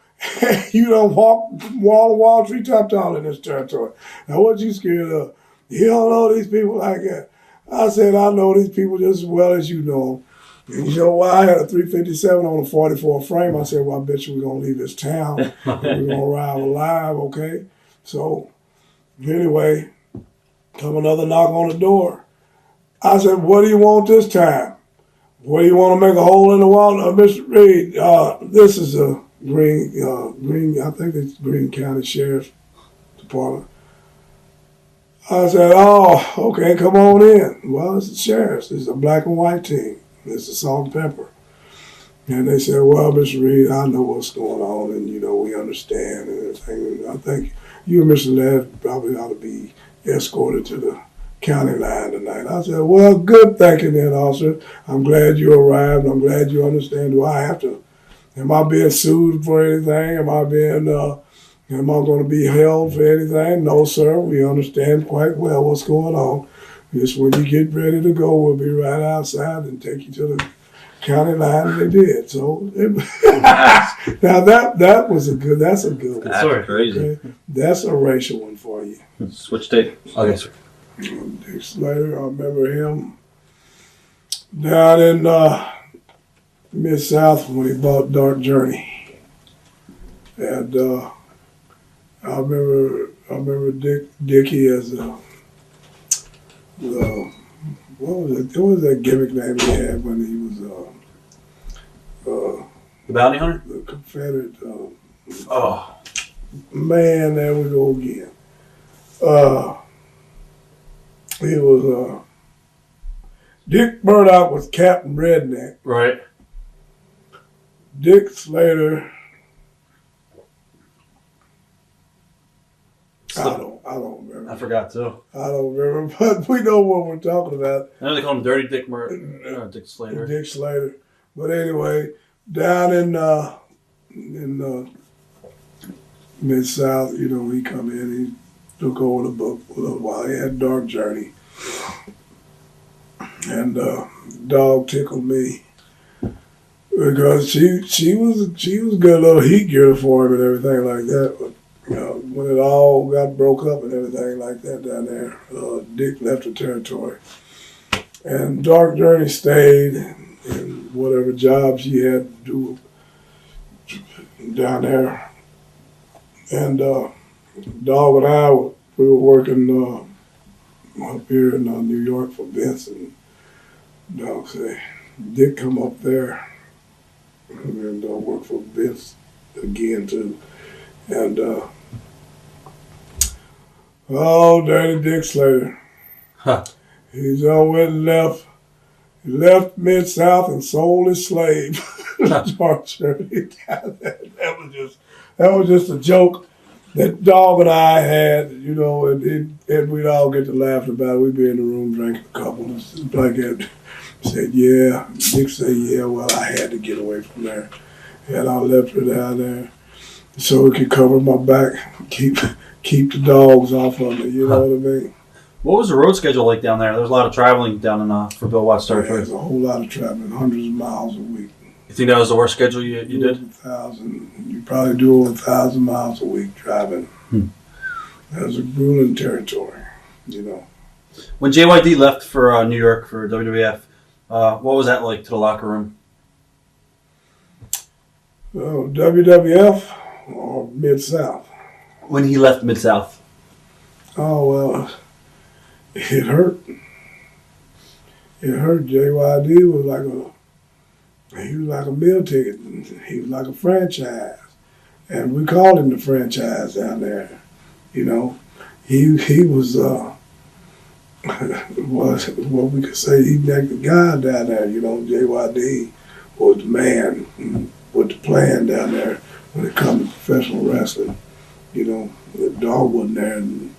You don't walk wall to wall, treetop tall in this territory. Now, what you scared of? You don't know these people like that. I said, I know these people just as well as you know them. And you know why? I had a 357 on a 44 frame. I said, well, I bet you we're going to leave this town. And we're going to arrive alive, okay? So, anyway, come another knock on the door. I said, what do you want this time? What do you want to make a hole in the wall? Mr. Reed, this is a Greene, I think it's Greene County Sheriff's Department. I said, oh, okay, come on in. Well, it's the sheriff's. It's a black and white team. It's the salt and pepper. And they said, well, Mr. Reed, I know what's going on, and, we understand and everything. And I think you and Mr. Ladd probably ought to be escorted to the county line tonight. I said, well, good thinking then, officer. I'm glad you arrived. I'm glad you understand. Do I have to? Am I being sued for anything? Am I going to be held for anything? No, sir. We understand quite well what's going on. Just when you get ready to go, we'll be right outside and take you to the county line, and they did. So, now that's a good one.
That's crazy.
Okay? That's a racial one for you.
Switch tape.
Okay, sir.
Dick Slater, I remember him down in Mid-South when he bought Dark Journey. And I remember Dickie as what was that gimmick name he had when he was
The Bounty Hunter?
the Confederate
Oh.
man, there we go again. He was Dick Murdoch was Captain Redneck.
Right.
Dick Slater, I don't remember.
I forgot too.
I don't remember, but we know what we're talking about.
I know they call him Dirty Dick Dick Slater.
Dick Slater. But anyway, down in Mid-South, he come in, he took over the book for a little while. He had Dark Journey. And dog tickled me because she was a good little heat gear for him and everything like that. But when it all got broke up and everything like that down there, Dick left the territory. And Dark Journey stayed in whatever jobs he had to do down there. And Dog and I, we were working up here in New York for Vince, and Dog said, Dick come up there and work for Vince again too. And Dirty Dick Slater.
Huh.
He's went and left. He left Mid-South and sold his slave. Dark Journey. That was just a joke that Dog and I had, you know, and we'd all get to laugh about it. We'd be in the room drinking a couple and like that. Said, yeah. Dick said, yeah, well, I had to get away from there. And I left her down there so it could cover my back, keep the dogs off of me, you know what I mean?
What was the road schedule like down there? There was a lot of traveling down in for Bill Watts territory.
There's a whole lot of traveling, hundreds of miles a week.
You think that was the worst schedule you did?
You probably do over 1,000 miles a week driving. That was a grueling territory, you know.
When JYD left for New York for WWF, what was that like to the locker room?
WWF or Mid-South?
When he left Mid-South.
Oh, well, it hurt. It hurt. JYD was like a meal ticket. He was like a franchise. And we called him the franchise down there. You know, he was what we could say, he like the guy down there. You know, JYD was the man with the plan down there when it comes to professional wrestling. You know, the Dog wasn't there and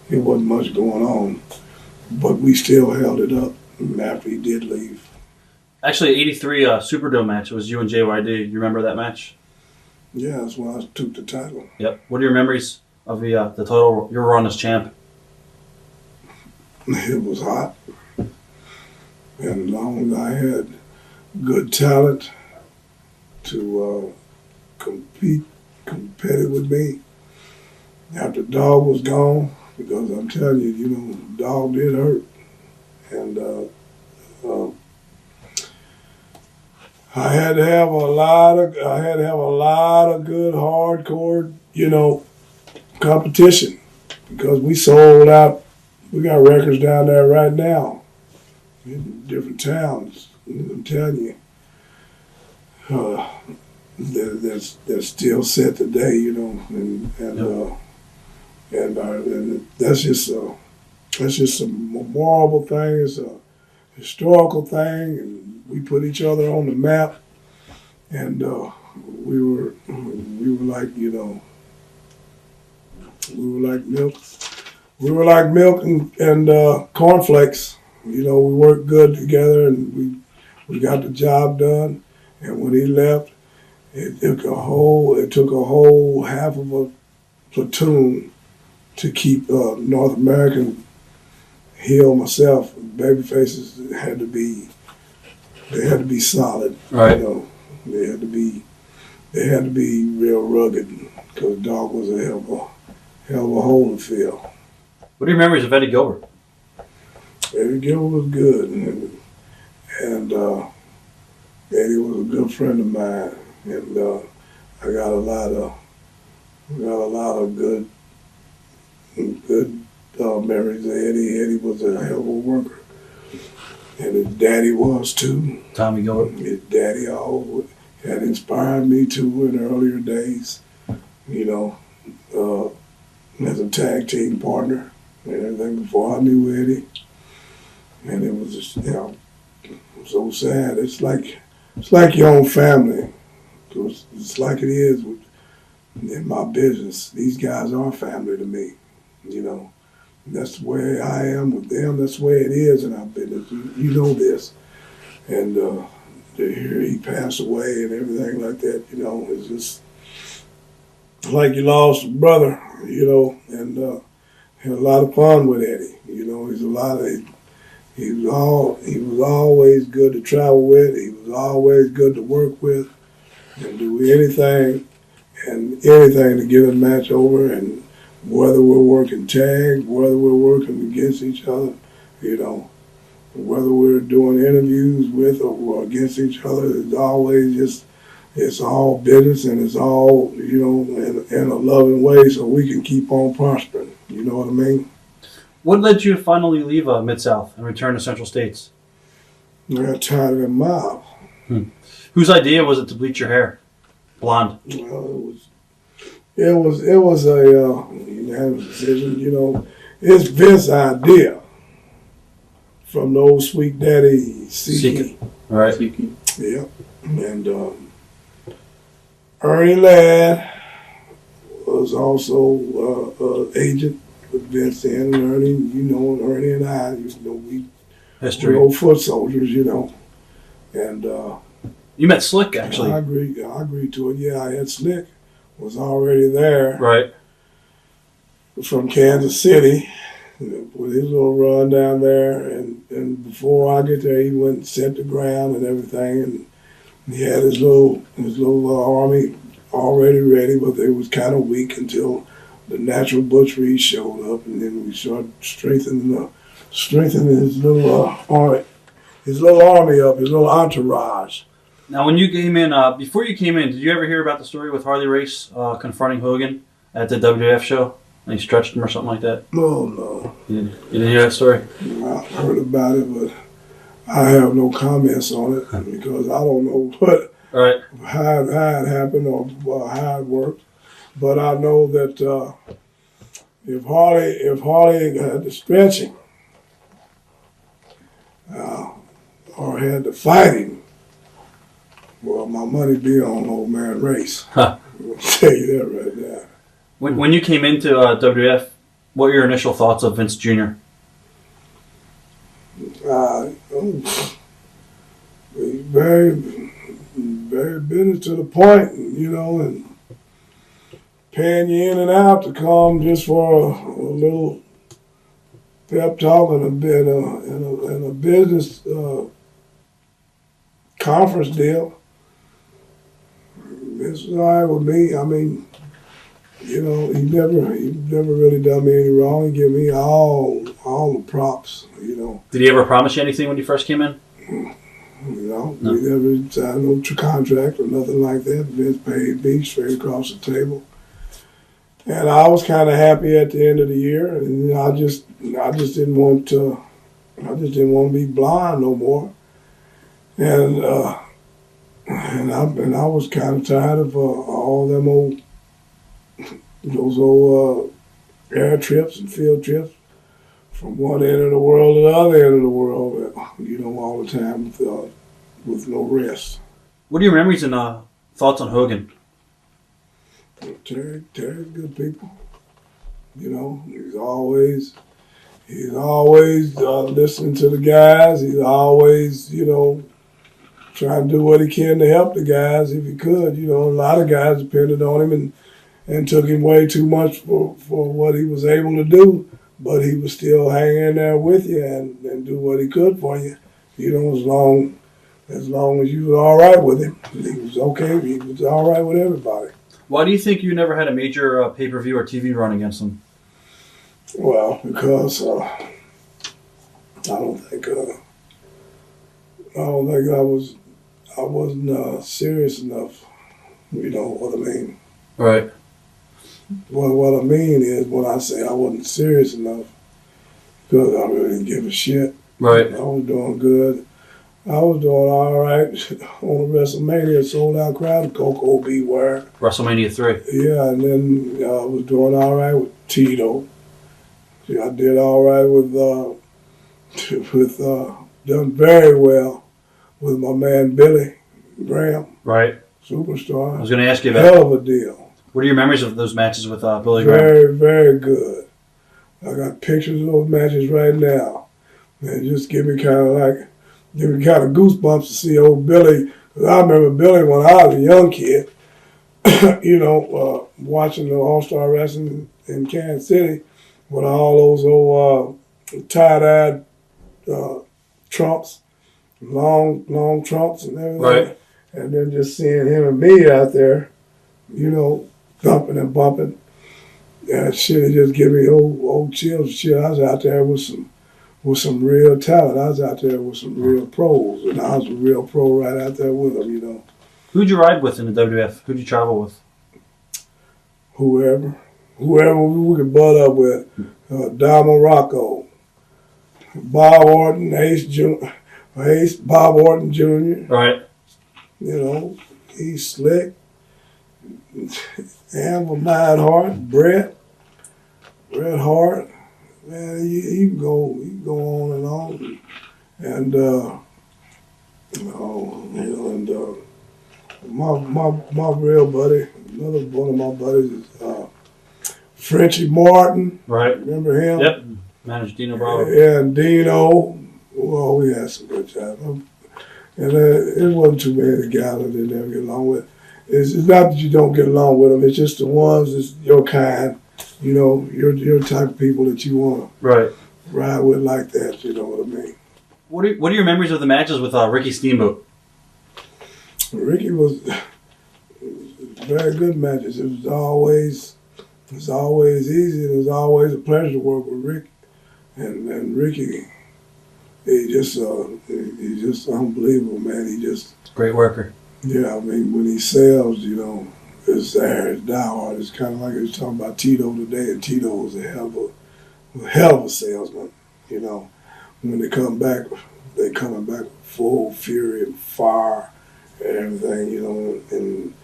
it wasn't much going on. But we still held it up after he did leave.
Actually, 83 Superdome match, it was you and JYD. You remember that match?
Yeah, that's when I took the title.
Yep. What are your memories of the total, your run as champ?
It was hot. And as long as I had good talent to compete with me, after Dog was gone, because I'm telling you, you know, Dog did hurt. And I had to have a lot of good hardcore, you know, competition, because we sold out. We got records down there right now in different towns. I'm telling you, they're still set today, you know, and that's just a memorable thing. It's a historical thing, and we put each other on the map, and we were like, you know, we were like milk. We were like milk and cornflakes. You know, we worked good together, and we got the job done. And when he left, it took a whole half of a platoon to keep North American heel myself. Baby faces had to be solid.
Right.
You know, they had to be real rugged, because Dog was a hell of a hole to fill.
What are your memories of Eddie Gilbert?
Eddie Gilbert was good, and Eddie was a good friend of mine, and I got a lot of good memories of Eddie. Eddie was a hell of a worker, and his daddy was too.
Tommy Gilbert.
His daddy always had inspired me too in earlier days, you know, as a tag team partner and everything before I knew Eddie. And it was just, you know, so sad. It's like your own family. It's like it is in my business. These guys are family to me, you know. And that's the way I am with them. That's the way it is in our business. You know this. And to hear he passed away and everything like that, you know, it's just like you lost a brother, you know, and had a lot of fun with Eddie. You know, he was always good to travel with. He was always good to work with and do anything and anything to get a match over, and whether we're working tag, whether we're working against each other, you know, whether we're doing interviews with or against each other, it's always just, it's all business, and it's all, you know, in a loving way, so we can keep on prospering. You know what I mean?
What led you to finally leave Mid-South and return to Central States?
I got tired of them mobs.
Whose idea was it to bleach your hair blonde?
Well, it was a unanimous decision. You know, it's Vince's idea from the old sweet daddy Siki.
All right.
Yeah, and Ernie Ladd was also agent with Vince and Ernie. You know, Ernie and I, you know, we
History.
were old foot soldiers, you know, and
You met Slick, actually.
I agreed to it. Yeah, I had Slick was already there.
Right.
From Kansas City with his little run down there, and before I get there, he went and set the ground and everything, and he had his little army already ready, but they was kind of weak until the natural Butch Reed showed up, and then we started strengthening his little army, his little entourage.
Now, when you came in, before you came in, did you ever hear about the story with Harley Race confronting Hogan at the WWF show? And he stretched him or something like that?
No.
You didn't hear that story?
I heard about it, but I have no comments on it because I don't know how it happened or how it worked. But I know that if Harley had to stretch him or had to fight him, well, my money be on old man Race.
Huh.
I'll tell you that right now.
When you came into WWF, what were your initial thoughts of Vince Jr.?
He's very, very business to the point, you know, and paying you in and out to come just for a little pep talk and a bit in a business conference deal. It's all right with me. I mean, you know, he never really done me any wrong. He give me all the props, you know.
Did he ever promise you anything when you first came in?
You know,
No.
we never signed no contract or nothing like that. Vince paid me straight across the table. And I was kind of happy at the end of the year, and I just didn't want to be blind no more. And I was kind of tired of all them those old air trips and field trips from one end of the world to the other end of the world, you know, all the time with no rest.
What are your memories and thoughts on Hogan?
Terry's good people. You know, he's always listening to the guys. He's always, you know, trying to do what he can to help the guys if he could. You know, a lot of guys depended on him and took him way too much for what he was able to do, but he was still hanging in there with you and do what he could for you. You know, as long as you were all right with him, he was okay. He was all right with everybody.
Why do you think you never had a major pay-per-view or TV run against him?
Well, because I don't think I wasn't serious enough. You know what I mean?
Right.
Well, what I mean is when I say I wasn't serious enough, because I really didn't give a shit.
Right.
I was doing good. I was doing all right on the WrestleMania, sold out crowd, Coco Beware.
WrestleMania 3.
Yeah, and then I was doing all right with Tito. See, I did all right with done very well with my man Billy Graham.
Right.
Superstar.
I was going to ask you about
hell of a deal.
What are your memories of those matches with Billy Graham?
Very, very good. I got pictures of those matches right now. And just give me kind of goosebumps to see old Billy. Because I remember Billy when I was a young kid, you know, watching the All-Star Wrestling in Kansas City with all those old tie-dyed trunks, long trunks and everything.
Right.
And then just seeing him and me out there, you know, thumping and bumping. That shit, it just give me old chills. Shit, I was out there with some real talent. I was out there with some real pros, and I was a real pro right out there with them, you know.
Who'd you ride with in the WWF? Who'd you travel with?
Whoever we could butt up with. Don Morocco, Bob Orton, Bob Orton Jr.
Right.
You know, he's slick. Amber Neidhart, Bret Hart. Man, you can go on and on. And my real buddy, another one of my buddies is Frenchie Martin.
Right.
Remember him?
Yep. Managed Dino Bravo.
And Dino. Well, we had some good times. And it wasn't too many guys I didn't ever get along with. It's not that you don't get along with them. It's just the ones that's your kind. You know, your type of people that you want
to
ride with like that. You know what I mean?
What are your memories of the matches with Ricky Steamboat?
Ricky was very good matches. It was always easy, and it was always a pleasure to work with Rick. And Ricky, he's just unbelievable, man. He just
great worker.
Yeah, I mean, when he sells, you know, it's there, it's diehard. It's kind of like he was talking about Tito today, and Tito was a hell of a salesman. You know, when they come back, they coming back with full fury and fire and everything. You know, and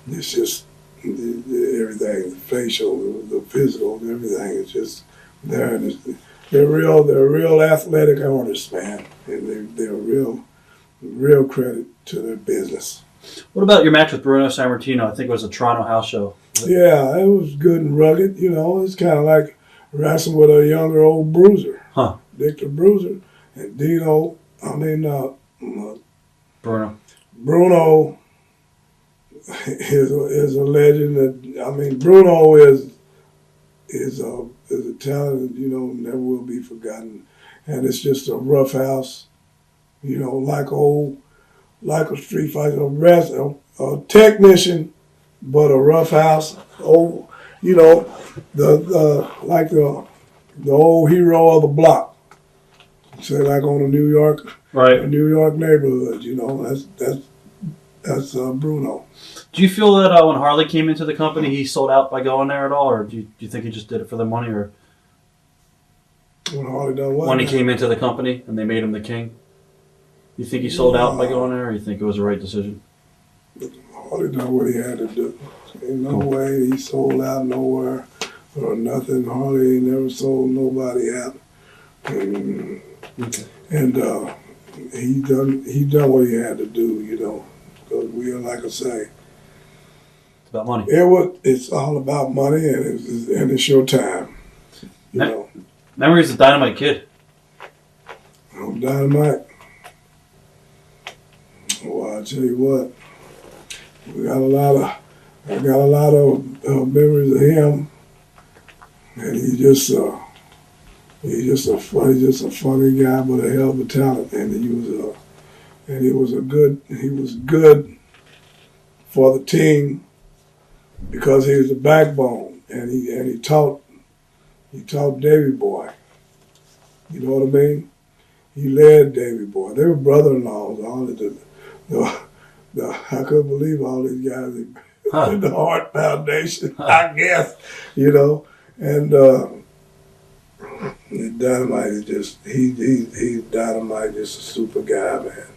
it's just everything, the facial, the physical, everything is just there. And they're real athletic artists, man, and they're real credit to their business.
What about your match with Bruno Sammartino? I think it was a Toronto house show.
Yeah, it was good and rugged. You know, it's kind of like wrestling with a younger old Bruiser.
Huh.
Victor Bruiser. And Bruno is a legend. Bruno is a talent that, you know, never will be forgotten. And it's just a rough house, you know, like a street fighter, a technician, but a rough house. Oh, you know, the old hero of the block. Say like on a New York neighborhood. You know, that's Bruno.
Do you feel that when Harley came into the company, he sold out by going there at all, or do you think he just did it for the money, or
when Harley done what?
When he came into the company and they made him the king? You think he sold out by going there, or you think it was the right decision?
Harley done what he had to do. Ain't no way he sold out nowhere or nothing. Harley ain't never sold nobody out. And he done what he had to do, you know. Because we are, like I say,
it's about money.
It's all about money, and it's your time. You know.
Memories of Dynamite Kid.
Oh, Dynamite. Well, I tell you what, I got a lot of memories of him, and he's just a funny guy, but a hell of a talent, and he was good for the team because he was the backbone, and he taught Davy Boy. You know what I mean? He led Davy Boy. They were brother-in-laws. All of them. I couldn't believe all these guys in the Hart Foundation, I guess, you know. And Dynamite is he's Dynamite, just a super guy, man.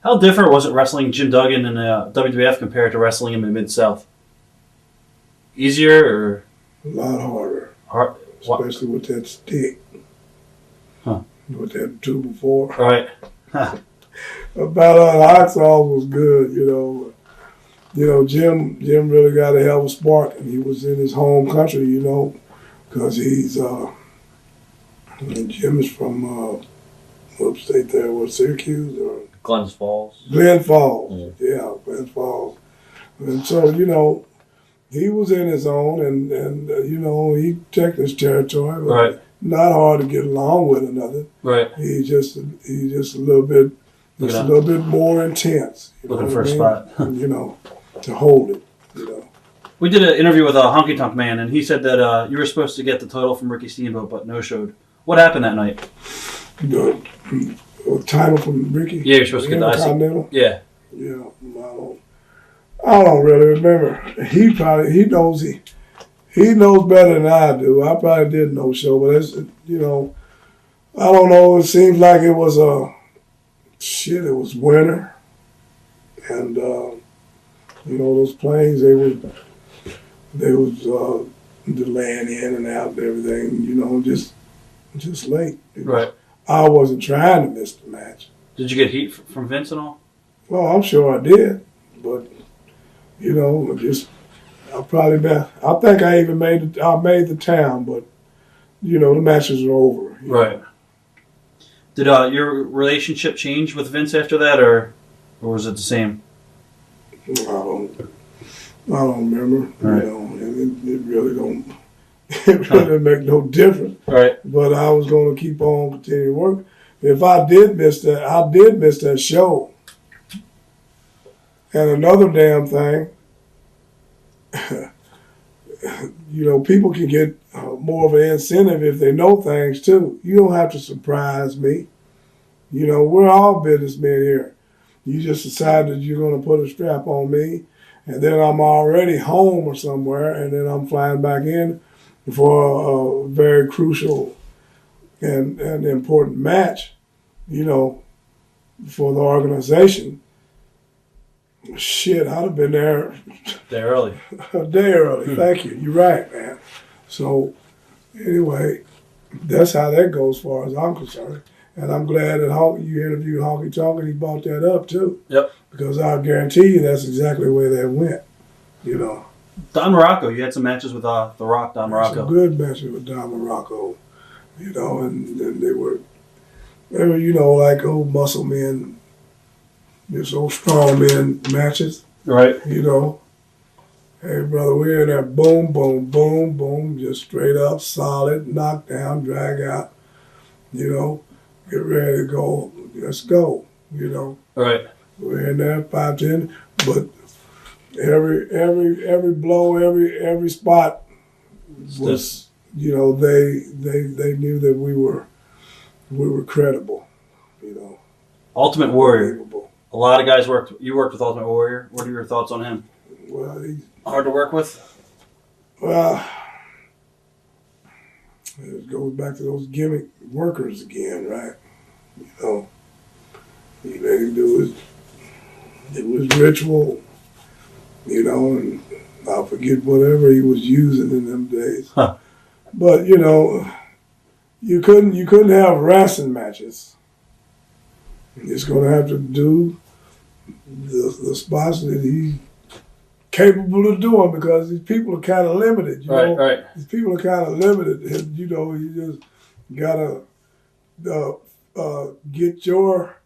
How different was it wrestling Jim Duggan in the WWF compared to wrestling him in Mid-South? Easier or?
A lot harder. Especially with that stick.
Huh.
With that 2x4.
Right.
About hot sauce was good, you know. You know, Jim really got a hell of a spark, and he was in his home country, you know, because Jim is from upstate there, Syracuse or
Glens Falls.
Glen Falls, yeah, Glen Falls. And so, you know, he was in his own, and you know, he checked his territory.
Right.
Not hard to get along with or nothing.
Right.
He's just a little bit. It's a little bit more intense.
Looking for a spot.
You know, to hold it, you know.
We did an interview with a Honky Tonk Man, and he said that you were supposed to get the title from Ricky Steamboat, but no showed. What happened that night?
The title from Ricky.
Yeah, you're supposed to get the
Intercontinental.
Yeah.
Yeah, I don't really remember. He knows better than I do. I probably did no show, but it's, you know, I don't know. It seemed like it was it was winter, and you know, those planes they was delaying in and out and everything. You know, just late.
Right.
I wasn't trying to miss the match.
Did you get heat from Vince and all?
Well, I'm sure I did, but you know, I think I even made the town, but you know, the matches are over.
Right. Did your relationship change with Vince after that, or was it the same?
I don't remember.
Right.
You know, and it really don't. It really didn't make no difference.
Right.
But I was going to keep on continuing to work. If I did miss that show. And another damn thing, you know, people can get more of an incentive if they know things too. You don't have to surprise me. You know, we're all businessmen here. You just decide that you're going to put a strap on me, and then I'm already home or somewhere, and then I'm flying back in for a very crucial and important match, you know, for the organization. Shit, I'd have been there
Day early.
a day early. Thank you. You're right, man. So, anyway, that's how that goes as far as I'm concerned. And I'm glad that you interviewed Honky Tonk and he brought that up, too.
Yep.
Because I guarantee you that's exactly the way that went, you know.
Don Morocco, you had some matches with The Rock, Don Morocco.
Some good matches with Don Morocco, you know, and they were, you know, like old muscle men, just old strong men matches.
Right.
You know, hey brother, we're in there, boom, boom, boom, boom, just straight up, solid, knock down, drag out, you know, get ready to go, let's go, you know.
Right.
We're in there, 5-10, but every blow, every spot was, you know, they knew that we were credible, you know.
Ultimate Warrior.
Believable.
A lot of guys you worked with Ultimate Warrior. What are your thoughts on him?
Well,
Hard to work with?
Well, it goes back to those gimmick workers again, right? You know, he let him do it was ritual, you know, and I forget whatever he was using in them days.
Huh.
But, you know, you couldn't have wrestling matches. You're just gonna have to do the spots that he's capable of doing because these people are kind of limited. You know?
Right.
These people are kind of limited, and you know, you just gotta get your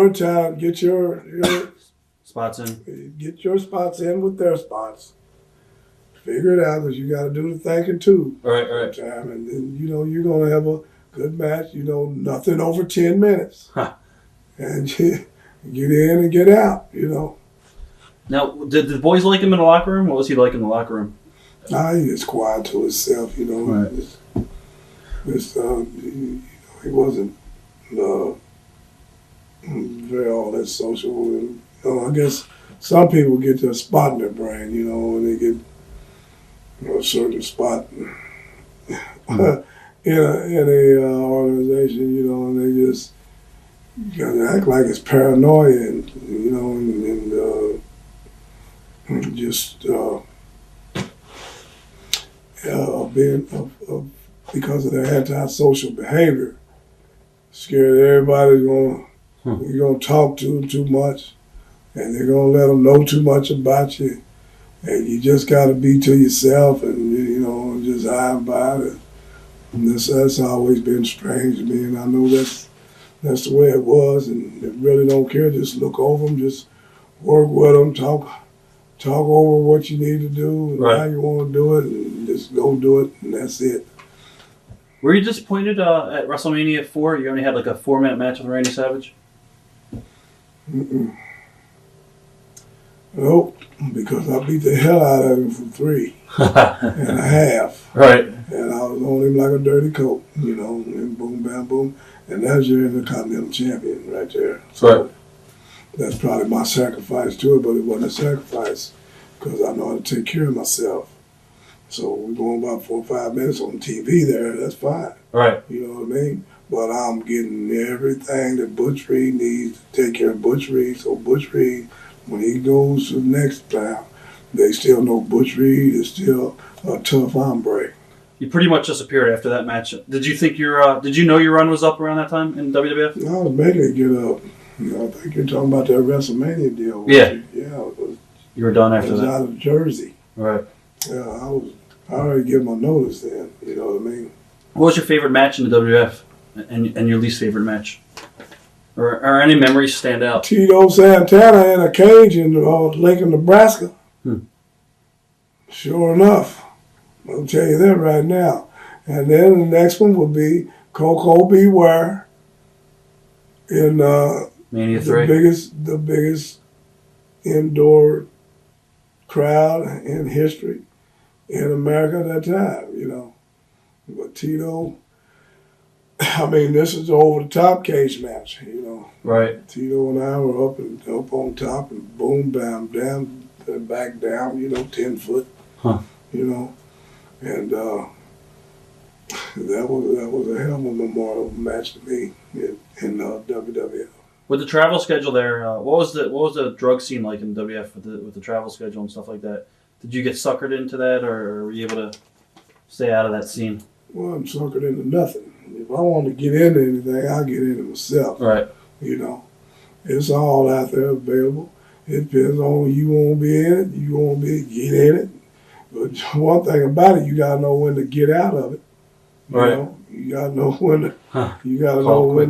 time, get your
spots in.
Get your spots in with their spots. Figure it out because you got to do the thinking too.
Right.
Time, and then you know you're gonna have a good match. You know, nothing over 10 minutes, and you get in and get out. You know.
Now, did the boys like him in the locker room? What was he like in the locker room?
He was quiet to himself. You know.
Right.
He wasn't very all that social. And, you know, I guess some people get their spot in their brain. You know, when they get a certain spot in a organization, you know, and they just act like it's paranoia, and you know, and just because of their antisocial behavior, scared everybody's you're gonna talk to them too much, and they're gonna let them know too much about you. And you just got to be to yourself and, you know, just hide about it. And that's always been strange to me. And I know that's the way it was. And they really don't care. Just look over them. Just work with them. Talk over what you need to do and how you want to do it. And just go do it. And that's it.
Were you disappointed at WrestleMania 4? You only had like a 4-minute match with Randy Savage?
Mm-mm. Nope, because I beat the hell out of him for 3.5.
Right.
And I was on him like a dirty coat, and boom, bam, boom. And that's your Intercontinental Champion right there. So that's probably my sacrifice to it, but it wasn't a sacrifice because I know how to take care of myself. So we're going about 4 or 5 minutes on TV there, that's fine.
Right.
You know what I mean? But I'm getting everything that Butch Reed needs to take care of Butch Reed. So Butch Reed, when he goes to the next time, they still know Butch Reed is still a tough hombre.
You pretty much disappeared after that match. Did you think did you know your run was up around that time in WWF?
I was making it get up. I think you're talking about that WrestleMania deal.
Yeah.
Yeah.
You were done
I
after
was
that.
out of Jersey.
Right.
Yeah, I already gave my notice then. You know what I mean?
What was your favorite match in the WWF, and your least favorite match, or any memories stand out?
Tito Santana in a cage in Lincoln, Nebraska. Sure enough, I'll tell you that right now. And then the next one will be Coco Beware in
Mania 3.
the biggest indoor crowd in history in America at that time, But Tito, I mean, this is an over-the-top cage match,
Right.
Tito and I were up on top and boom, bam, down, and back down, 10 foot, and that was a hell of a memorial match to me in WWF.
With the travel schedule there, what was the drug scene like in WWF with the travel schedule and stuff like that? Did you get suckered into that, or were you able to stay out of that scene?
Well, I'm suckered into nothing. If I want to get into anything, I'll get into myself.
Right.
It's all out there available. It depends on you want to be in it, you want to get in it. But one thing about it, you gotta know when to get out of it.
Right.
You gotta know when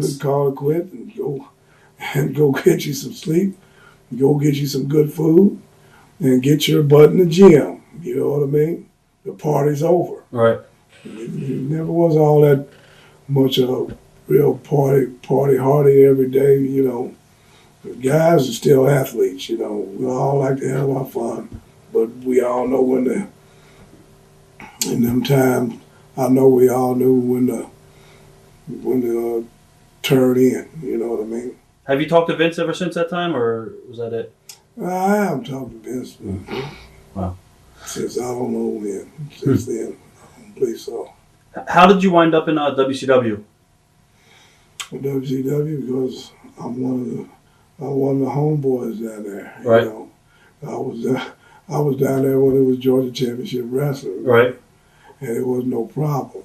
to call it quits and go get you some sleep, go get you some good food, and get your butt in the gym. You know what I mean? The party's over.
Right.
It never was all that much of a real party hardy every day, The guys are still athletes, We all like to have our fun, but we all know when in them times, I know we all knew when to turn in, you know what I mean?
Have you talked to Vince ever since that time, or was that it?
I haven't talked to Vince.
Wow.
Since I don't know when. Since then, I don't believe so.
How did you wind up in WCW?
WCW because I'm one of the homeboys down there.
Right.
I was down there when it was Georgia Championship Wrestling.
Right.
And it was no problem.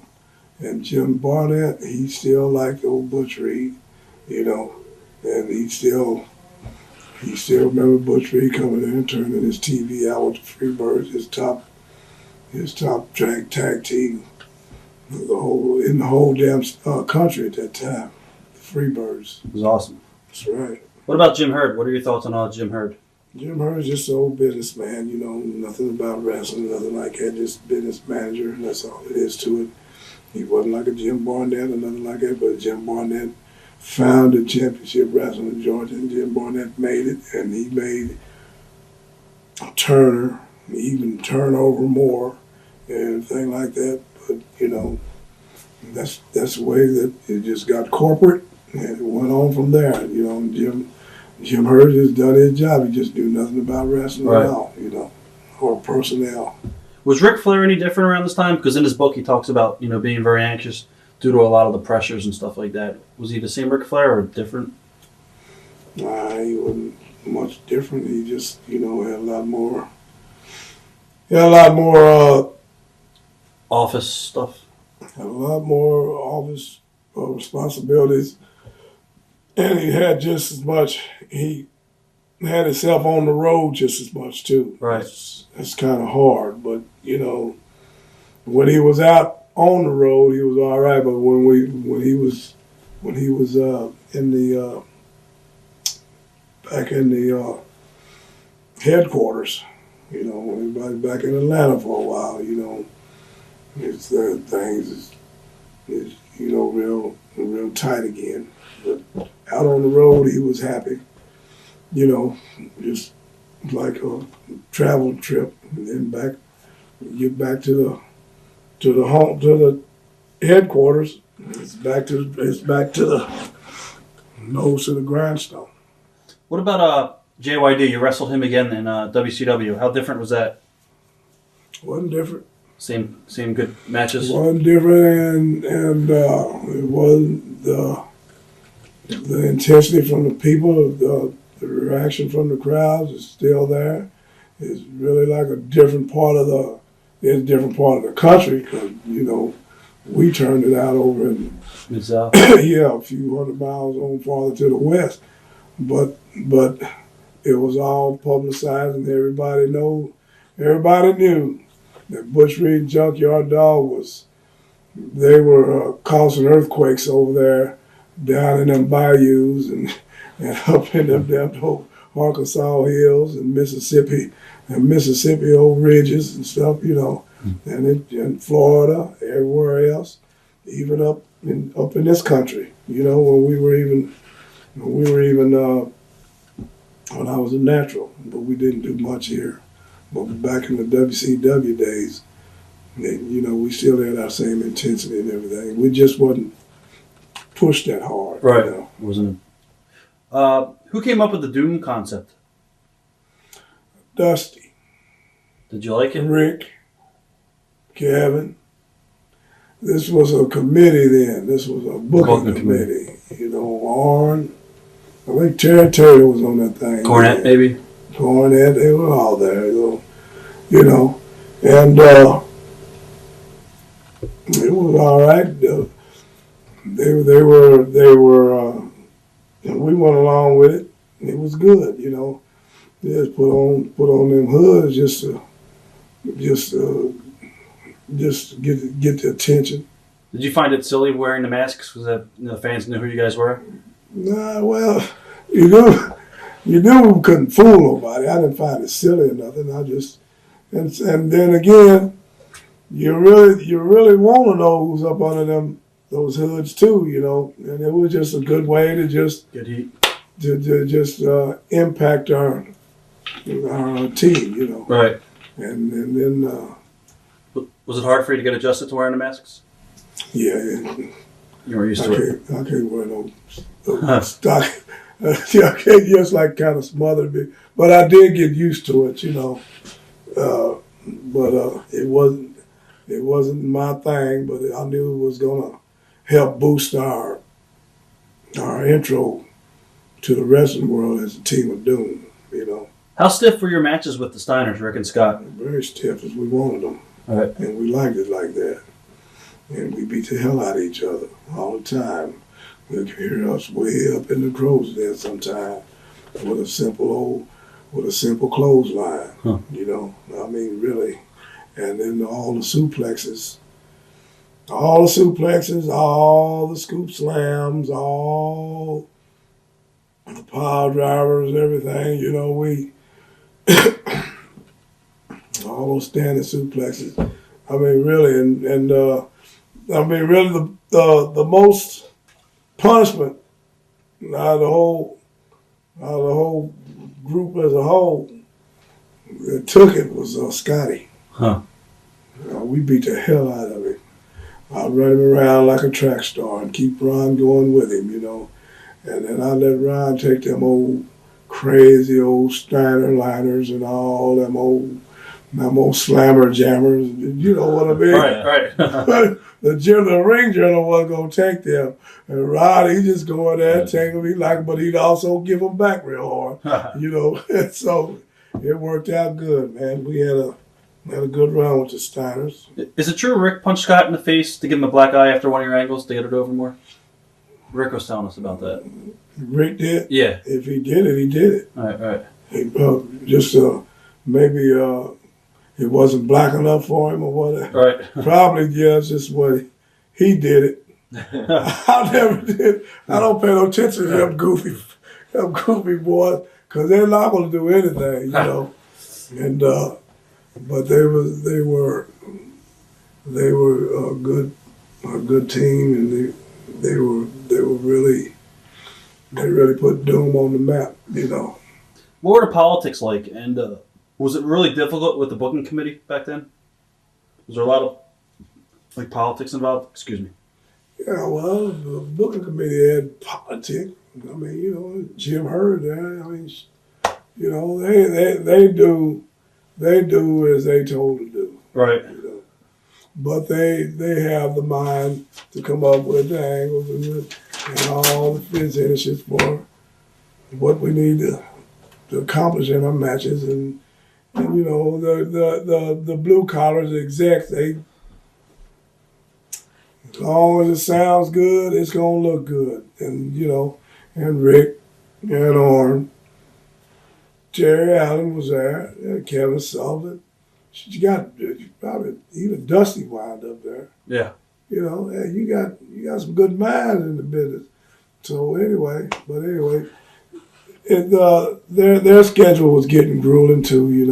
And Jim Barnett, he still liked old Butch Reed, and he still remember Butch Reed coming in and turning his TV out with the Freebirds, his top tag team, in the whole damn country at that time. The Freebirds.
It was awesome.
That's right.
What about Jim Herd? What are your thoughts on Jim Herd?
Jim Herd's just an old businessman, nothing about wrestling, nothing like that, just business manager, and that's all it is to it. He wasn't like a Jim Barnett or nothing like that, but Jim Barnett founded Championship Wrestling in Georgia, and Jim Barnett made it, and he made Turner, even Turnover more, and everything like that. But, that's the way that it just got corporate, and it went on from there. Jim Herd has done his job. He just knew nothing about wrestling at all, or personnel.
Was Ric Flair any different around this time? Because in his book he talks about, being very anxious due to a lot of the pressures and stuff like that. Was he the same Ric Flair or different?
Nah, he wasn't much different. He just, had a lot more. He had a lot more
office stuff.
Had a lot more office responsibilities, and he had just as much. He had himself on the road just as much too.
Right.
That's kind of hard, but when he was out on the road, he was all right. But when he was back in the headquarters, when everybody back in Atlanta for a while, things is real tight again. But out on the road, he was happy. Just like a travel trip, and then get back to the home, to the headquarters. It's back to the nose to the grindstone.
What about JYD? You wrestled him again in WCW. How different was that?
Wasn't different.
Same good matches.
Wasn't different, and it wasn't the intensity from the people. The reaction from the crowds is still there. It's really like a different part of the country, because we turned it out over in
Mid-South.
yeah, a few hundred miles on farther to the west, but it was all publicized, and everybody knew that Butch Reed Junkyard Dog they were causing earthquakes over there down in them bayous and up in them Arkansas hills and Mississippi old ridges and stuff, and in Florida, everywhere else, even up in this country, when I was a natural, but we didn't do much here. But back in the WCW days, we still had our same intensity and everything. We just wasn't pushed that hard.
Right. Wasn't it? Who came up with the Doom concept?
Dusty.
Did you like it?
Rick. Kevin. This was a committee then. This was a booking committee. Arn. I think Terry Taylor was on that thing.
Cornette, maybe?
Cornette, they were all there, and it was all right. They were. We went along with it. It was good, Just put on them hoods just to get the attention.
Did you find it silly wearing the masks? Was that the fans knew who you guys were?
Nah, well, you knew we couldn't fool nobody. I didn't find it silly or nothing. I just and then again, you really want to know who's up under those hoods too, And it was just a good way to just
Good heat.
to just impact our team,
Right.
And then
Was it hard for you to get adjusted to wearing the masks?
yeah,
You were used to it.
I can't wear no stock. I can't just kind of smother me, but I did get used to it, But it wasn't my thing. But I knew it was gonna help boost our intro to the wrestling world as a team of doom,
How stiff were your matches with the Steiners, Rick and Scott?
Very stiff as we wanted them,
All right.
and we liked it like that. And we beat the hell out of each other all the time. You'll hear us way up in the crow's den sometime with a simple clothesline,
Huh.
I mean, really. And then all the suplexes, all the scoop slams, all the power drivers, everything, we, all those standing suplexes. I mean, really, and really the most punishment out of the whole group as a whole that took it was Scotty.
Huh.
We beat the hell out of him. I run him around like a track star and keep Ron going with him, And then I let Ron take them crazy old Steiner liners and all them old slammer jammers. You know what I mean?
Right.
The ring journal wasn't going to take them. And Rod, he just go in there and take them. But he'd also give them back real hard, And so it worked out good, man. We had a good run with the Steiners.
Is it true Rick punched Scott in the face to give him a black eye after one of your angles to get it over more? Rick was telling us about that.
Rick did?
Yeah.
If he did it, he did it.
All right.
He, maybe it wasn't black enough for him or whatever.
Right.
Probably, yeah, it's just what he did it. I never did. I don't pay no attention to them goofy boys, because they're not going to do anything, And but they were a good team, and they really put Doom on the map,
What were the politics like? And was it really difficult with the booking committee back then? Was there a lot of politics involved? Excuse me.
Yeah, well, the booking committee had politics. I mean, Jim Hurd there. I mean, they do as they told to do.
Right.
But they have the mind to come up with the angles and all the finishes for what we need to accomplish in our matches, and the blue collars execs, they, as long as it sounds good, it's gonna look good, and Rick and Orm, Terry Allen was there, and Kevin Sullivan. You got probably even Dusty wound up there.
Yeah.
And you got some good minds in the business. So anyway, their schedule was getting grueling too. We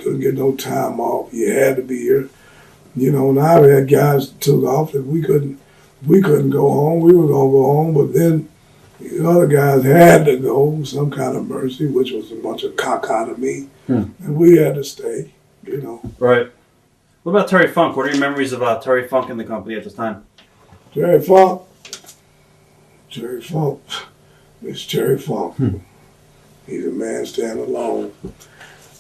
couldn't get no time off. You had to be here. And I had guys that took off that we couldn't go home. We were gonna go home, but then the other guys had to go, some kind of mercy, which was a bunch of caca to me, and we had to stay.
Right. What about Terry Funk? What are your memories of Terry Funk in the company at this time?
Terry Funk. It's Terry Funk. He's a man standing alone.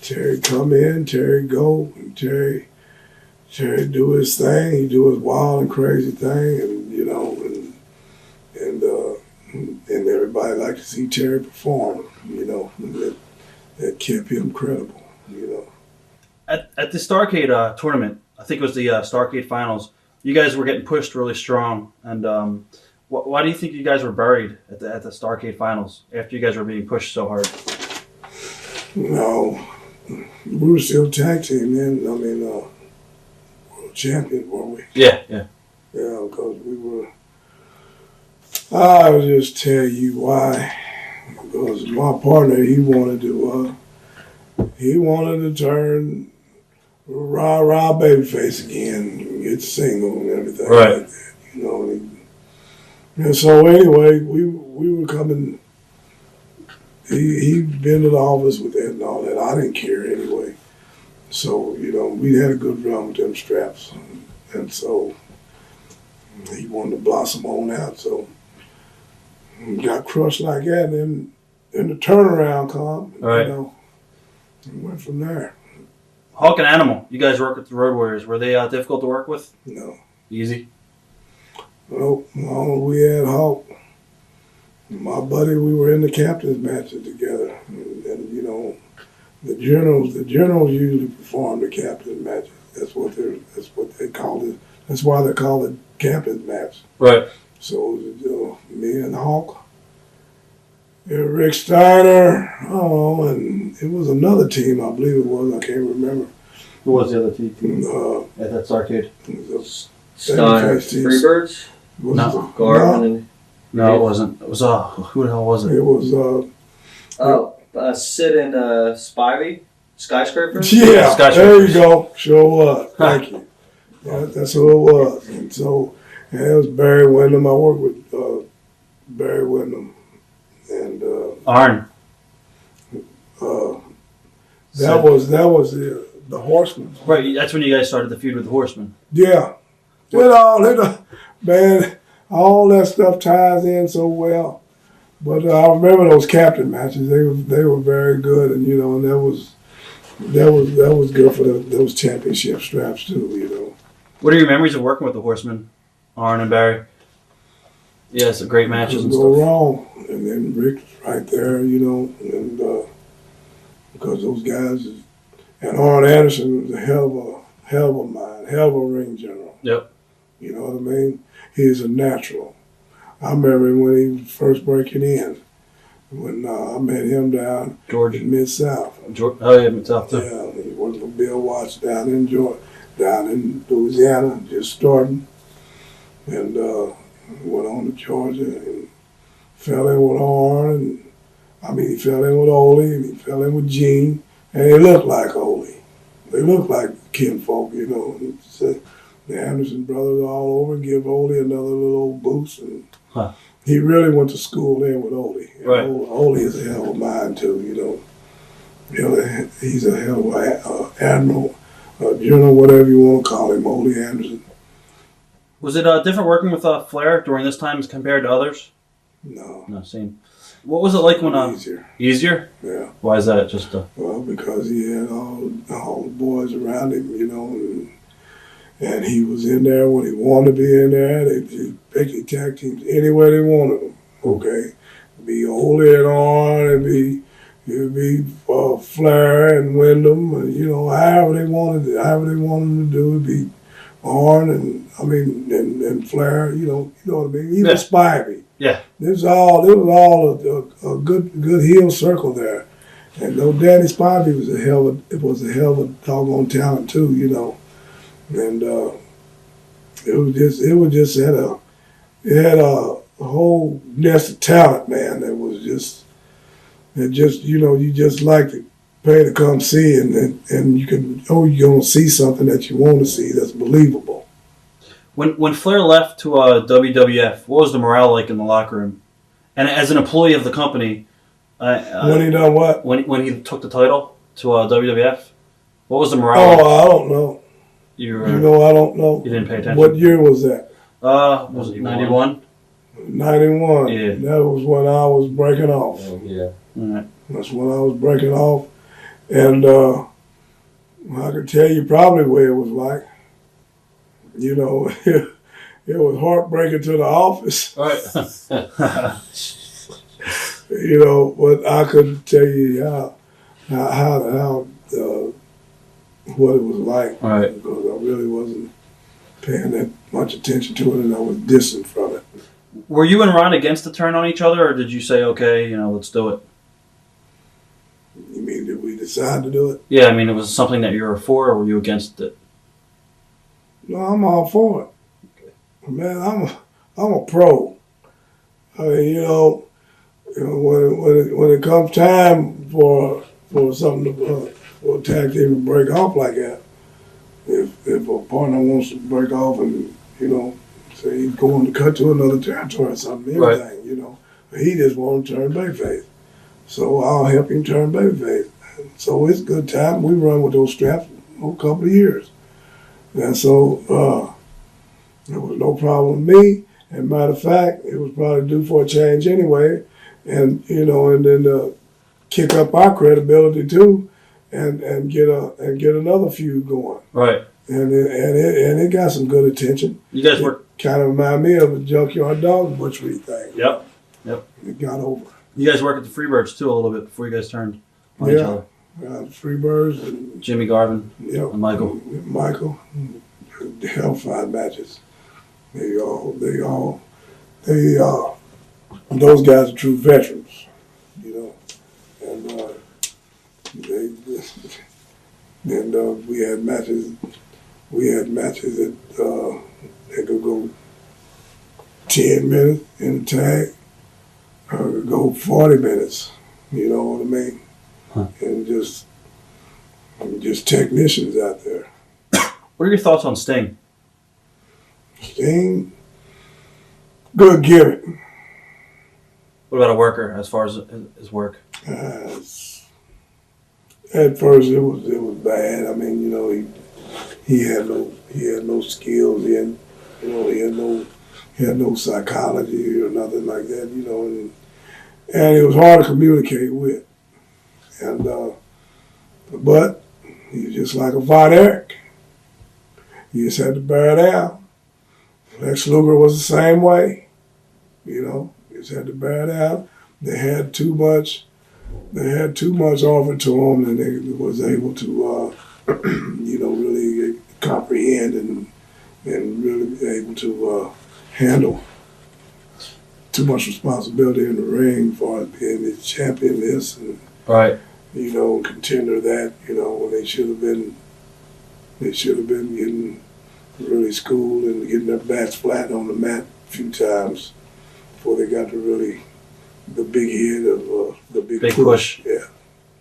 Terry come in, Terry go, and Terry do his thing. He do his wild and crazy thing, and everybody liked to see Terry perform. And that kept him credible.
At the Starrcade tournament, I think it was the Starrcade finals, you guys were getting pushed really strong. And why do you think you guys were buried at the Starrcade finals after you guys were being pushed so hard?
No, we were still tag team then. I mean, world champions, weren't we?
Yeah.
Yeah, because we were. I'll just tell you why. Because my partner, he wanted to turn rah babyface again, and get single and everything
right.
like that. And so anyway, we were coming. He'd been to the office with that and all that. I didn't care anyway. So we had a good run with them straps, and so he wanted to blossom on out. So we got crushed like that, and then the turnaround come.
Right.
And went from there.
Hawk and Animal, you guys work with the Road Warriors. Were they difficult to work with?
No.
Easy?
Nope. We had Hawk. My buddy, we were in the captain's matches together. And the generals usually perform the captain's matches. That's what they call it. That's why they call it captain's match.
Right.
So me and Hawk. Rick Steiner, and it was another team, I believe it was. I can't remember.
Who was the other team at that Starrcade?
Steiner, Freebirds?
No.
Garvin?
No, it wasn't. It was who the hell was it?
It was
Sid and Spivey? Skyscraper?
Yeah,
Skyscraper.
There you go. Sure was. Thank you. Yeah, that's who it was. And so, it was Barry Windham. I worked with Barry Windham. And
Arn.
That was the Horsemen.
Right, that's when you guys started the feud with the Horsemen.
Yeah. Man, all that stuff ties in so well. But I remember those captain matches. They were very good, and and that was good for those championship straps too.
What are your memories of working with the Horsemen, Arn and Barry? Yeah, some great matches and
go
stuff.
wrong, and then Rick's right there, and because those guys, and Arn Anderson was a hell of a mind, hell of a ring general.
Yep.
You know what I mean? He's a natural. I remember when he was first breaking in, when I met him down
Georgia.
in Mid-South.
Oh yeah, Mid-South too.
Yeah, he worked for Bill Watts down in Louisiana, just starting, and went on to Georgia and fell in with Arn, he fell in with Ole, and he fell in with Gene, and they looked like Ole. They looked like kinfolk, So the Anderson brothers all over and give Ole another little old boost, and he really went to school there with Ole.
Right.
Ole is a hell of a mind too, He's a hell of an admiral, general, whatever you want to call him, Ole Anderson.
Was it different working with Flair during this time as compared to others?
No.
No, same. What was it like when
Easier.
Easier?
Yeah.
Why is that? Just
Well, because he had all the boys around him, and he was in there when he wanted to be in there. They picked the tag teams anywhere they wanted them. Okay, be Ole and Arn, it'd be Flair and Wyndham, however they wanted to do it. Be Arn and Flair, you know what I mean. Even Spivey.
Yeah.
It was all a good heel circle there, and though Danny Spivey was a hell of a doggone talent too, and it had a whole nest of talent, man. You just like to pay to come see, and you're gonna see something that you want to see that's believable.
When Flair left to WWF, what was the morale like in the locker room? And as an employee of the company,
When he done what?
when he took the title to WWF, what was the morale?
Oh, I don't know. I don't know.
You didn't pay attention.
What year was that?
Was it 91?
91.
Yeah.
That was when I was breaking off.
Oh, yeah.
All right.
That's when I was breaking off. And I could tell you probably what it was like. It was heartbreaking to the office.
All right.
But I couldn't tell you how what it was like.
All right.
Because I really wasn't paying that much attention to it, and I was distant from it.
Were you and Ron against the turn on each other, or did you say, okay, let's do it?
You mean, did we decide to do it?
Yeah, it was something that you were for, or were you against it?
No, I'm all for it. Man, I'm a pro. When it comes time for something for a tag team to break off like that, if a partner wants to break off and say he's going to cut to another territory or something, anything, right. He just wants to turn babyface, so I'll help him turn babyface. So it's a good time. We run with those straps for a couple of years. And so there was no problem with me. And matter of fact, it was probably due for a change anyway. And and then kick up our credibility too, and get another feud going.
Right.
And it got some good attention.
You guys were
kind of remind me of a Junkyard Dog Butch Reed thing.
Yep.
It got over.
You guys worked at the Freebirds too a little bit before you guys turned on each other.
Freebirds and
Jimmy Garvin and Michael.
Michael, hellfire matches. Those guys are true veterans, and we had matches. We had matches that they could go 10 minutes in a tag, or could go 40 minutes. You know what I mean?
Huh.
And just technicians out there.
What are your thoughts on Sting?
Sting, good gimmick.
What about a worker as far as his work?
At first, it was bad. He had no skills. He had no psychology or nothing like that. And it was hard to communicate with. But he was just like a Von Erich. You just had to bear down. Lex Luger was the same way. You just had to bear down. They had too much offered to them, and they was able to, really comprehend and really able to handle too much responsibility in the ring for being the champion this and
Right.
Contender that, when they should have been getting really schooled and getting their bats flat on the mat a few times before they got to really the big hit of the big
push.
Yeah.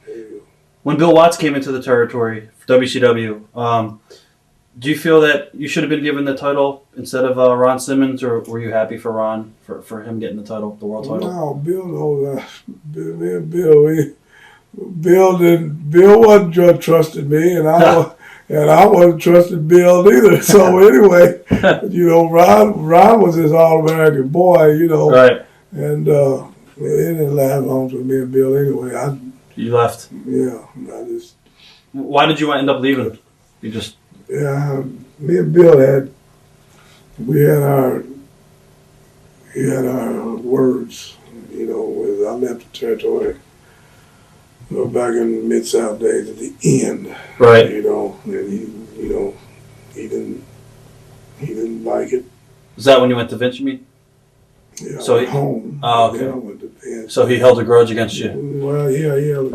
There you go.
When Bill Watts came into the territory for WCW, do you feel that you should have been given the title instead of Ron Simmons, or were you happy for Ron for him getting the title, the world title?
No, Bill knows that. Bill, Bill wasn't trusted me, and I wasn't trusting Bill either. So anyway, Ron was his All-American boy,
Right.
and it didn't last long for me and Bill anyway.
You left.
Yeah, I just.
Why did you end up leaving? You just.
Yeah, me and Bill had our words, when I left the territory. Back in the Mid-South days at the end,
Right.
and he didn't like it.
Is that when you went to Vince, you mean?
Yeah,
So
I went home.
Oh, okay.
Then I went to bed.
So he held a grudge against you?
Well, yeah, he held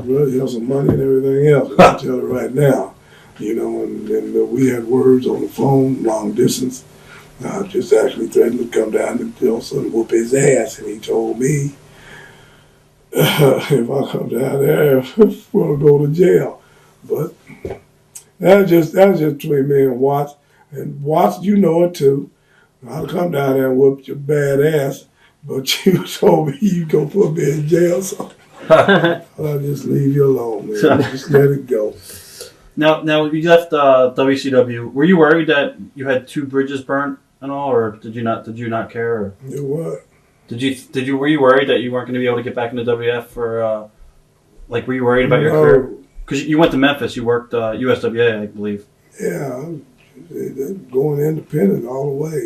some money and everything else. I'll tell you right now, and we had words on the phone, long distance. I just actually threatened to come down to Tulsa and whoop his ass, and he told me, if I come down there, we'll go to jail. But that's just between me and Watts. And Watts, you know it too. I'll come down there and whoop your bad ass, but you told me you go put me in jail, so I'll just leave you alone, man. Just let it go.
Now you left WCW. Were you worried that you had 2 bridges burnt and all, or did you not care? Or?
You what?
Were you worried that you weren't going to be able to get back into WWF for were you worried about your career? Because you went to Memphis, you worked USWA, I believe.
Yeah, going independent all the way.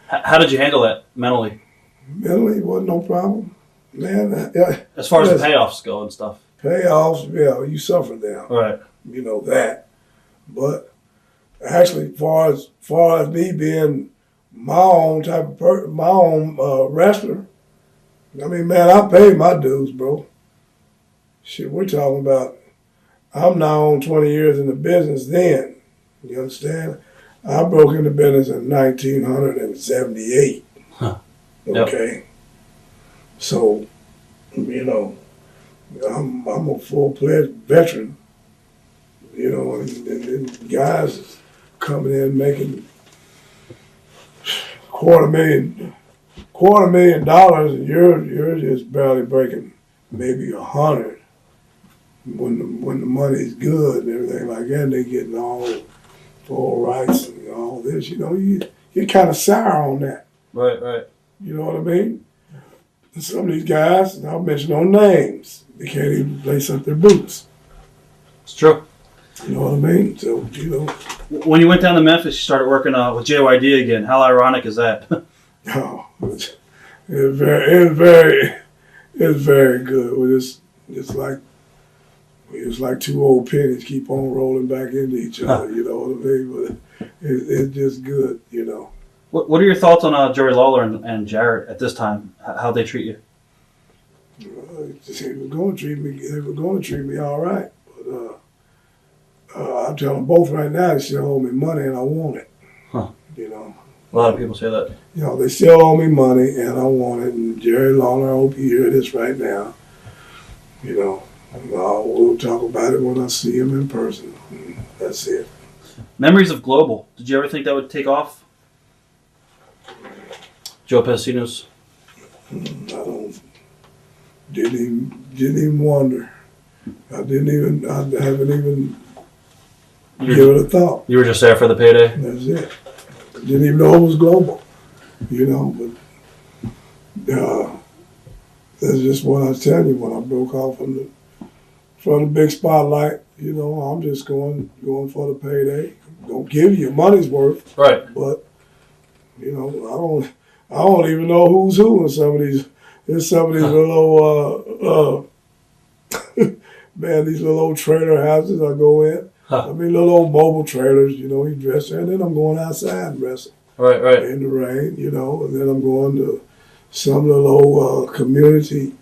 How did you handle that mentally?
Mentally, wasn't no problem, man.
As far as the payoffs go and stuff.
Payoffs, yeah, you suffer now.
Right.
You know that, but actually, far as me being my own type of person, my own wrestler. I mean, man, I paid my dues, bro. Shit, we're talking about, I'm now on 20 years in the business then. You understand? I broke into business in 1978.
Huh.
Okay? Yep. So, I'm a full-fledged veteran. And guys coming in making $250,000, and you're just barely breaking maybe 100 when the money's good and everything like that. And they getting all full rights and all this. You're kind of sour on that.
Right.
You know what I mean? And some of these guys, and I'll mention no names, they can't even lace up their boots.
It's true.
You know what I mean? So
When you went down to Memphis, you started working with JYD again. How ironic is that?
Oh, it's very good. It's like 2 old pennies keep on rolling back into each other. You know what I mean? But it's just good.
What are your thoughts on Jerry Lawler and Jarrett at this time? How they treat you?
They were going to treat me all right. But I'm telling them both right now, they still owe me money and I want it.
Huh. A lot of people say that.
They still owe me money and I want it. And Jerry Lawler, I hope you hear this right now. We'll talk about it when I see him in person. That's it.
Memories of Global. Did you ever think that would take off? Joe Pescino's?
Didn't even wonder. I haven't even given it a thought.
You were just there for the payday?
That's it. Didn't even know it was global. But that's just what I was telling you when I broke off from the big spotlight. I'm just going for the payday. Don't give you your money's worth.
Right.
But I don't even know who's who in some of these. There's some of these little man, these little old trailer houses I go in. I mean, little old mobile trailers, you dress there, and then I'm going outside and wrestle.
Right.
In the rain, and then I'm going to some little old community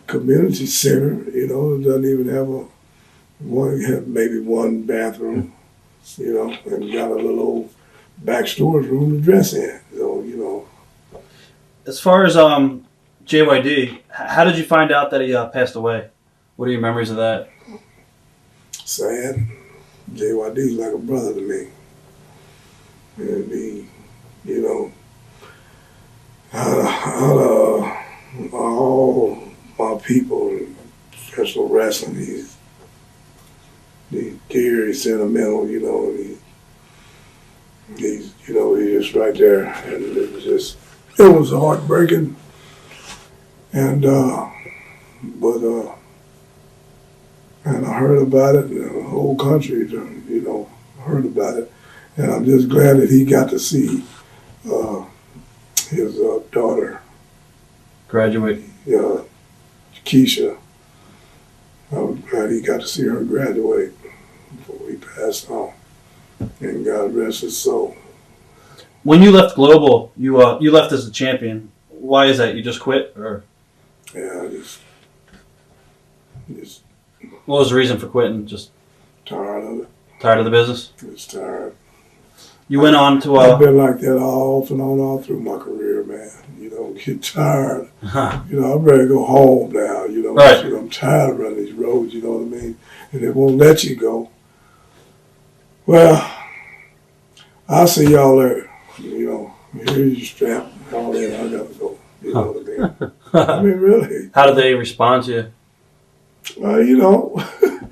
center, it doesn't even have maybe one bathroom, and got a little old back storage room to dress in. So,
As far as JYD, how did you find out that he passed away? What are your memories of that?
Sad. JYD's like a brother to me. And he, out of all my people in professional wrestling. He's dear, he's sentimental, you know, and he's just right there. And it was heartbreaking. And, and I heard about it, and the whole country, you know, heard about it. And I'm just glad that he got to see his daughter,
Graduate.
Keisha. I'm glad he got to see her graduate before he passed on. And God rest his soul.
When you left Global, you left as a champion. Why is that? You just quit, or
Yeah, just
what was the reason for quitting? Just
tired of it.
tired of the business?
Just tired.
You went on to
I've been like that off and on all through my career, man. You know, get tired. You know, I'm ready to go home now. You know,
Right.
I'm tired of running these roads. You know what I mean? And they won't let you go. Well, I'll see y'all later. You know, here's your strap. All that. I gotta go. You know what I mean? I mean, really.
How did they respond to you?
You know,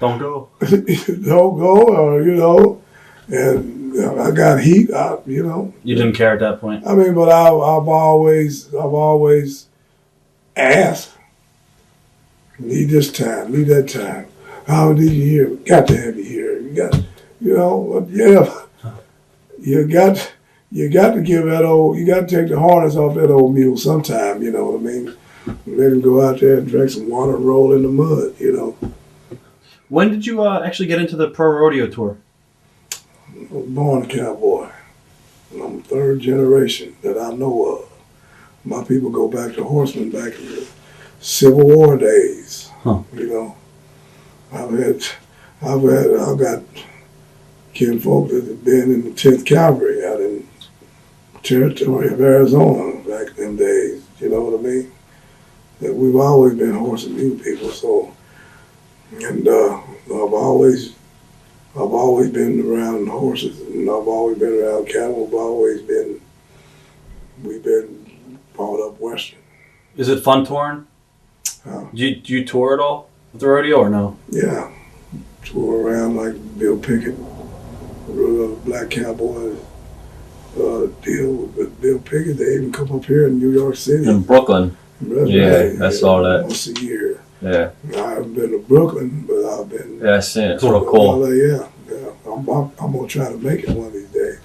Don't go.
don't go, or you know, and I got heat. You know.
You didn't care at that point.
I mean, but I've always asked. Need this time. Need that time. How need you here? Got to have you here. You got, you know, yeah. You got to give that old. You got to take the harness off that old mule sometime. You know what I mean? Let him go out there and drink some water and roll in the mud. You know.
When did you actually get into the pro rodeo tour?
I was born a cowboy. I'm third generation that I know of. My people go back to horsemen back in the Civil War days.
Huh.
You know, I've got kinfolk that have been in the 10th Cavalry out in the territory of Arizona back in them days. You know what I mean? That we've always been horse and mule people. So, and I've always been around horses, and I've always been around cattle. We've been brought up Western.
Is it fun touring? Do you tour at all with the rodeo or no?
Yeah, tour around like Bill Pickett, Black Cowboy deal with Bill Pickett. They even come up here in New York City.
In Brooklyn.
Right.
I saw that.
Once a year.
Yeah.
I haven't been to Brooklyn, but I've been.
Yeah, I seen it. It's real cool.
Yeah. I'm gonna try to make it one of these days.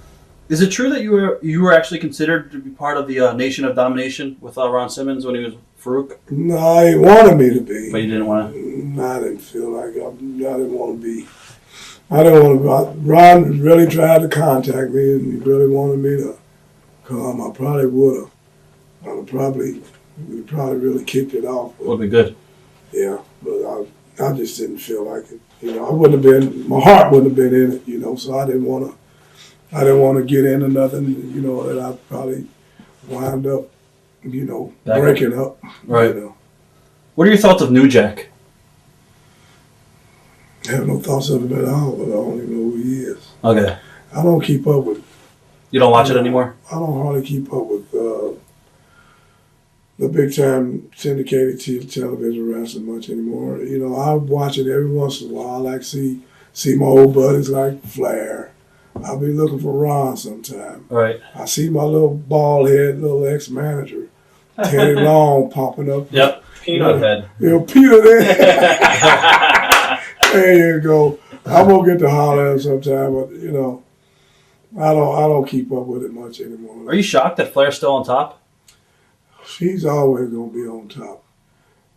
Is it true that you were actually considered to be part of the Nation of Domination with Ron Simmons when he was Farouk?
No, he wanted me to be.
But you didn't want to?
I didn't feel like I didn't want to be. I didn't want to. Ron really tried to contact me, and he really wanted me to come. I probably would have. We probably really kicked it off.
Would be good.
Yeah, but I just didn't feel like it. You know, I wouldn't have been. My heart wouldn't have been in it. You know, so I didn't want to get into nothing. You know, that I probably wind up. You know, breaking up.
Right.
You know.
What are your thoughts of New Jack?
I have no thoughts of him at all, but I don't even know who he is.
Okay.
I don't keep up with.
You don't watch it anymore?
I don't hardly keep up with the big time syndicated television wrestling much anymore. You know, I watch it every once in a while. I like to see my old buddies like Flair. I'll be looking for Ron sometime.
Right.
I see my little bald head, little ex-manager, Teddy Long, popping up.
Yep.
Peanut head.
You know, Peter there. There you go. I'm gonna get to holler at him sometime, but you know, I don't keep up with it much anymore.
Are you shocked that Flair's still on top?
She's always gonna be on top.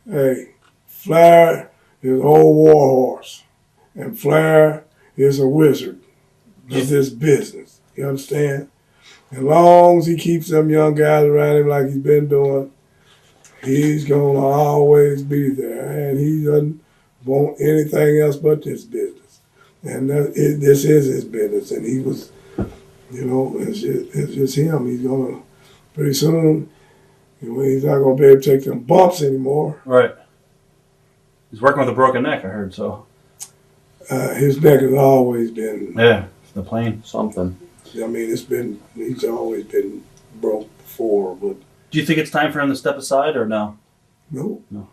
Hey, Flair is an old war horse, and Flair is a wizard of this business. You understand? As long as he keeps them young guys around him like he's been doing, he's gonna always be there, and he doesn't want anything else but this business. And this is his business, and he was, you know, it's just him. He's gonna pretty soon. You know, he's not going to be able to take them bumps anymore.
Right. He's working with a broken neck, I heard, so.
His neck has always been.
Yeah, the plane.
Something.
I mean, he's always been broke before, but.
Do you think it's time for him to step aside or no?
No.
No.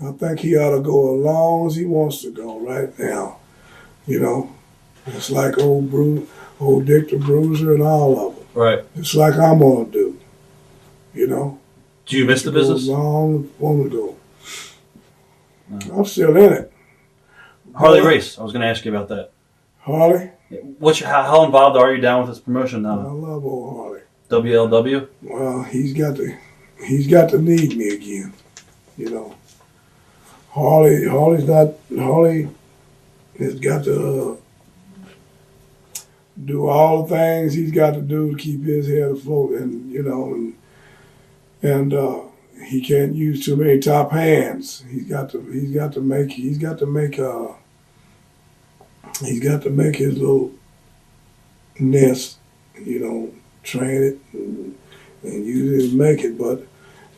I think he ought to go as long as he wants to go right now. You know, it's like old Dick the Bruiser and all of them.
Right.
It's like I'm gonna do. You know.
Do you miss the business?
As long as I want to go. I'm still in it.
Harley Race. I was going to ask you about that.
Harley?
How involved are you down with this promotion
I
now?
love old Harley.
WLW?
Well, he's got to need me again. You know. Harley has got to do all the things he's got to do to keep his head afloat, and you know, and he can't use too many top hands. He's got to make his little nest, you know, train it and use it and make it. But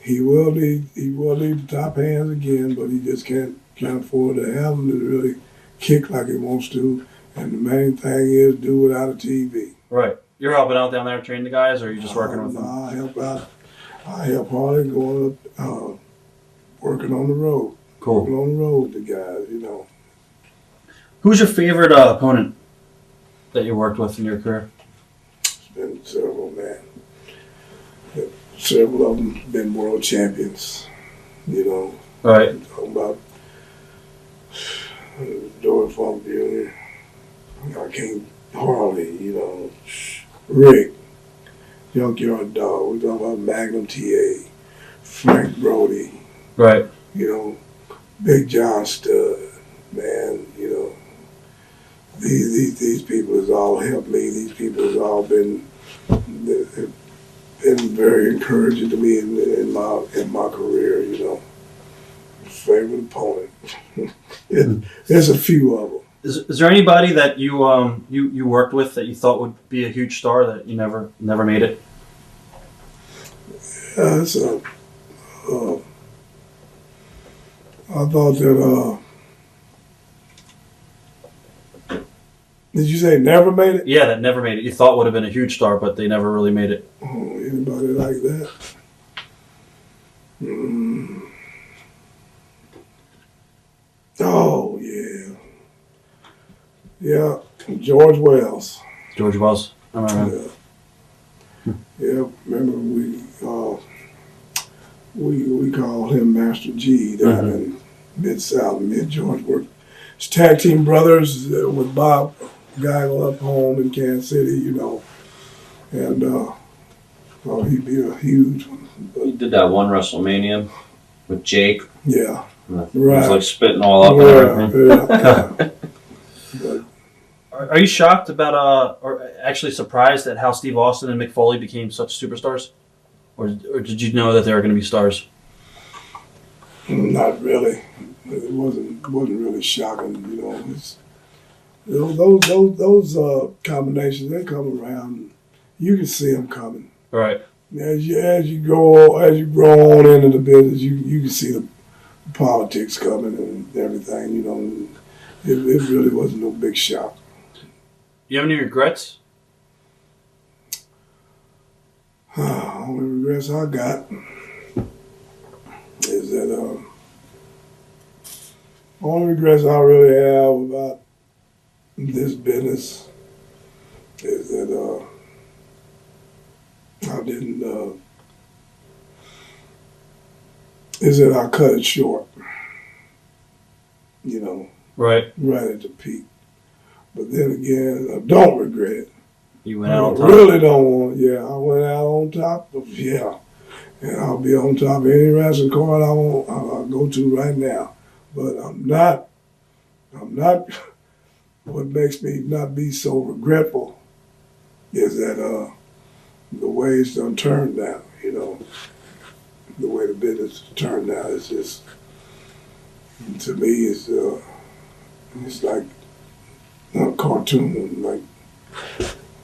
he will need the top hands again, but he just can't afford to have them to really kick like he wants to. And the main thing is do without a TV.
Right. You're helping out down there training the guys, or are you just working with them?
I help out. I help Harley going up, working on the road.
Cool.
Working on the road with the guys, you know.
Who's your favorite opponent that you worked with in your career?
It's been several, man. Several of them been world champions, you know.
Right.
Talking about Dory Funk Jr., Harley, you know, Rick, Junkyard Dog, we talking about Magnum TA, Frank Brody,
Right.
you know, Big John Stud, man, you know. These people has all helped me. These people has all been very encouraging to me in my career, you know. Favorite opponent. There's a few of them.
Is there anybody that you worked with that you thought would be a huge star that you never made it?
I thought that. Did you say never made it?
Yeah, that never made it. You thought would have been a huge star, but they never really made it.
Oh, anybody like that? Oh, yeah. Yeah, George Wells.
George Wells. I remember him.
Yeah, remember we called him Master G down in Mid-South, Mid-George. His tag team brothers with Bob Geigel up home in Kansas City, you know. And he'd be a huge one. But,
He did that one WrestleMania with Jake.
yeah.
He
Right.
was like spitting all up and everything.
Yeah. But,
Are you shocked about or actually surprised at how Steve Austin and Mick Foley became such superstars, or did you know that they were going to be stars?
not really. It wasn't really shocking, you know. Those combinations, they come around. You can see them coming.
Right.
As you grow on into the business, you can see the politics coming and everything. You know, it really wasn't no big shock.
You have any regrets?
Only regrets I got is that only regrets I really have about this business is that I didn't is that I cut it short. You know,
Right.
right at the peak. But then again, I don't regret it.
You went out on
I
top.
really don't want. Yeah, I went out on top of and I'll be on top of any wrestling card I'll go to right now. But I'm not. What makes me not be so regretful is that the way it's done turned out. You know, the way the business turned out is just, to me, it's like a cartoon, like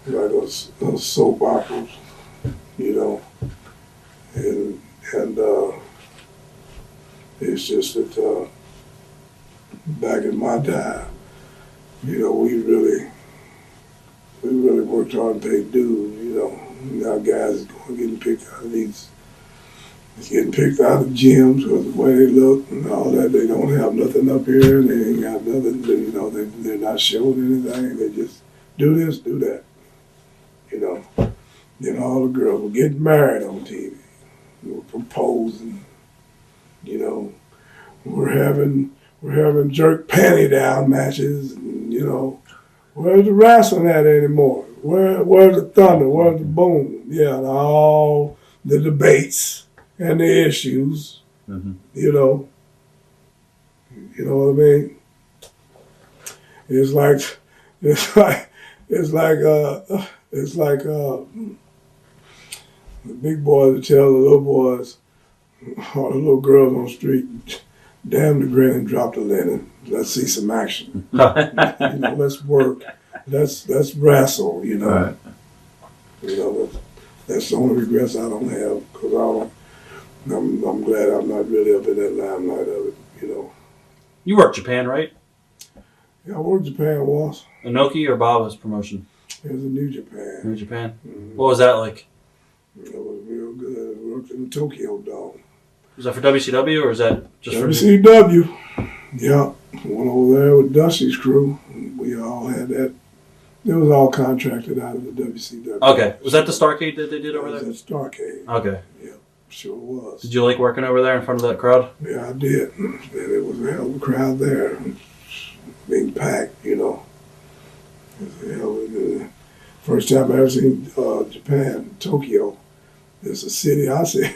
those soap operas, you know, and it's just that back in my time, you know, we really worked hard and paid dues, you know. Now guys going getting picked out of these It's getting picked out of gyms because the way they look and all that. They don't have nothing up here, and they ain't got nothing. You know, they're not showing anything. They just do this, do that. You know, then all the girls were getting married on TV. They were proposing. You know, we're having jerk panty down matches. And, you know, where's the wrestling at anymore? Where's the thunder? Where's the boom? Yeah, and all the debates and the issues.
Mm-hmm.
You know what I mean? It's like the big boys tell the little boys or the little girls on the street, damn the grin and drop the linen. Let's see some action. You know, let's work. Let's wrestle. You know.
Right.
You know, that's the only regrets I don't have because I'm glad I'm not really up in that limelight of it. You know.
You worked Japan, right?
Yeah, I worked Japan once.
Inoki or Baba's promotion?
It was in New Japan.
New Japan.
Mm-hmm.
What was that like?
It was real good. I worked in the Tokyo Dome.
Was that for WCW or is that just for
WCW? Yeah, went over there with Dusty's crew. We all had that. It was all contracted out of the WCW.
Okay. Was that the Starcade that they did over there?
It was at Starcade.
Okay.
Yeah, sure was.
Did you like working over there in front of that crowd?
Yeah, I did. And it was a hell of a crowd there. Being packed, you know. It was a hell of a, first time I ever seen Japan, Tokyo. It's a city I see.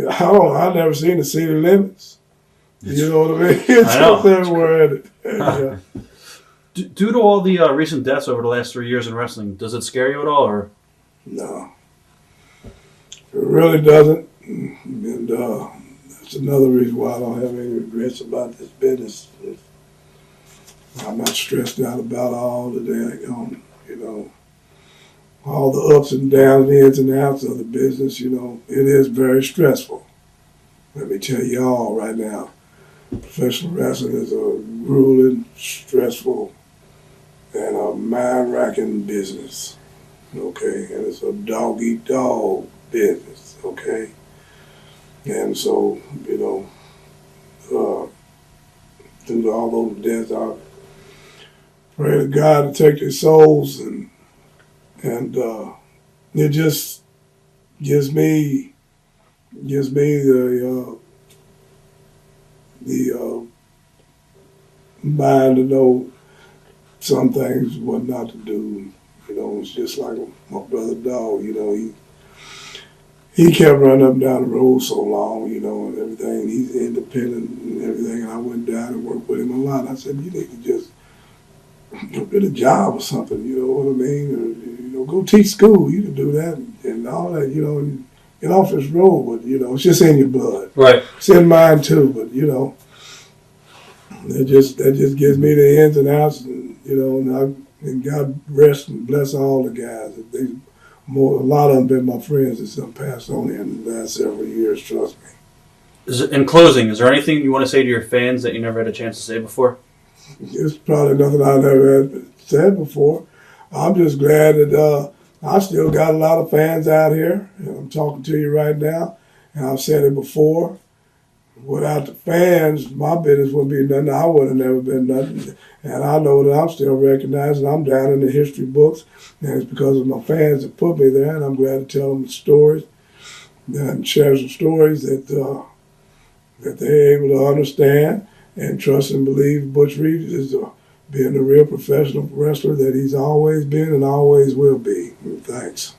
I never seen the city limits. You know what I mean? It's just everywhere in it. Yeah.
Due to all the recent deaths over the last 3 years in wrestling, does it scare you at all? Or
No. It really doesn't. And that's another reason why I don't have any regrets about this business. I'm not stressed out about all the damn, you know, all the ups and downs, the ins and outs of the business, you know. It is very stressful. Let me tell you all right now, professional wrestling is a grueling, stressful, and a mind-racking business, okay? And it's a dog-eat-dog business, okay? And so, you know, through all those deaths, I pray to God to take their souls, and it just gives me the mind to know some things, what not to do. You know, it's just like my brother Dog. You know, he kept running up and down the road so long, you know, and everything. He's independent and everything. And I went down and worked with him a lot. I said, you need to just get a job or something, you know what I mean? Or, you know, go teach school. You can do that and all that, you know, and get off this road. But, you know, it's just in your blood.
right?
It's in mine too, but, you know, that just gives me the ins and outs, and, you know, and God rest and bless all the guys. A lot of them been my friends that some passed on in the last several years, trust me.
In closing, is there anything you want to say to your fans that you never had a chance to say before?
It's probably nothing I never had said before. I'm just glad that I still got a lot of fans out here, and I'm talking to you right now, and I've said it before. Without the fans, my business wouldn't be nothing. I would have never been nothing. And I know that I'm still recognized, and I'm down in the history books, and it's because of my fans that put me there, and I'm glad to tell them the stories and share some stories that they're able to understand and trust and believe Butch Reed is being the real professional wrestler that he's always been and always will be. Thanks.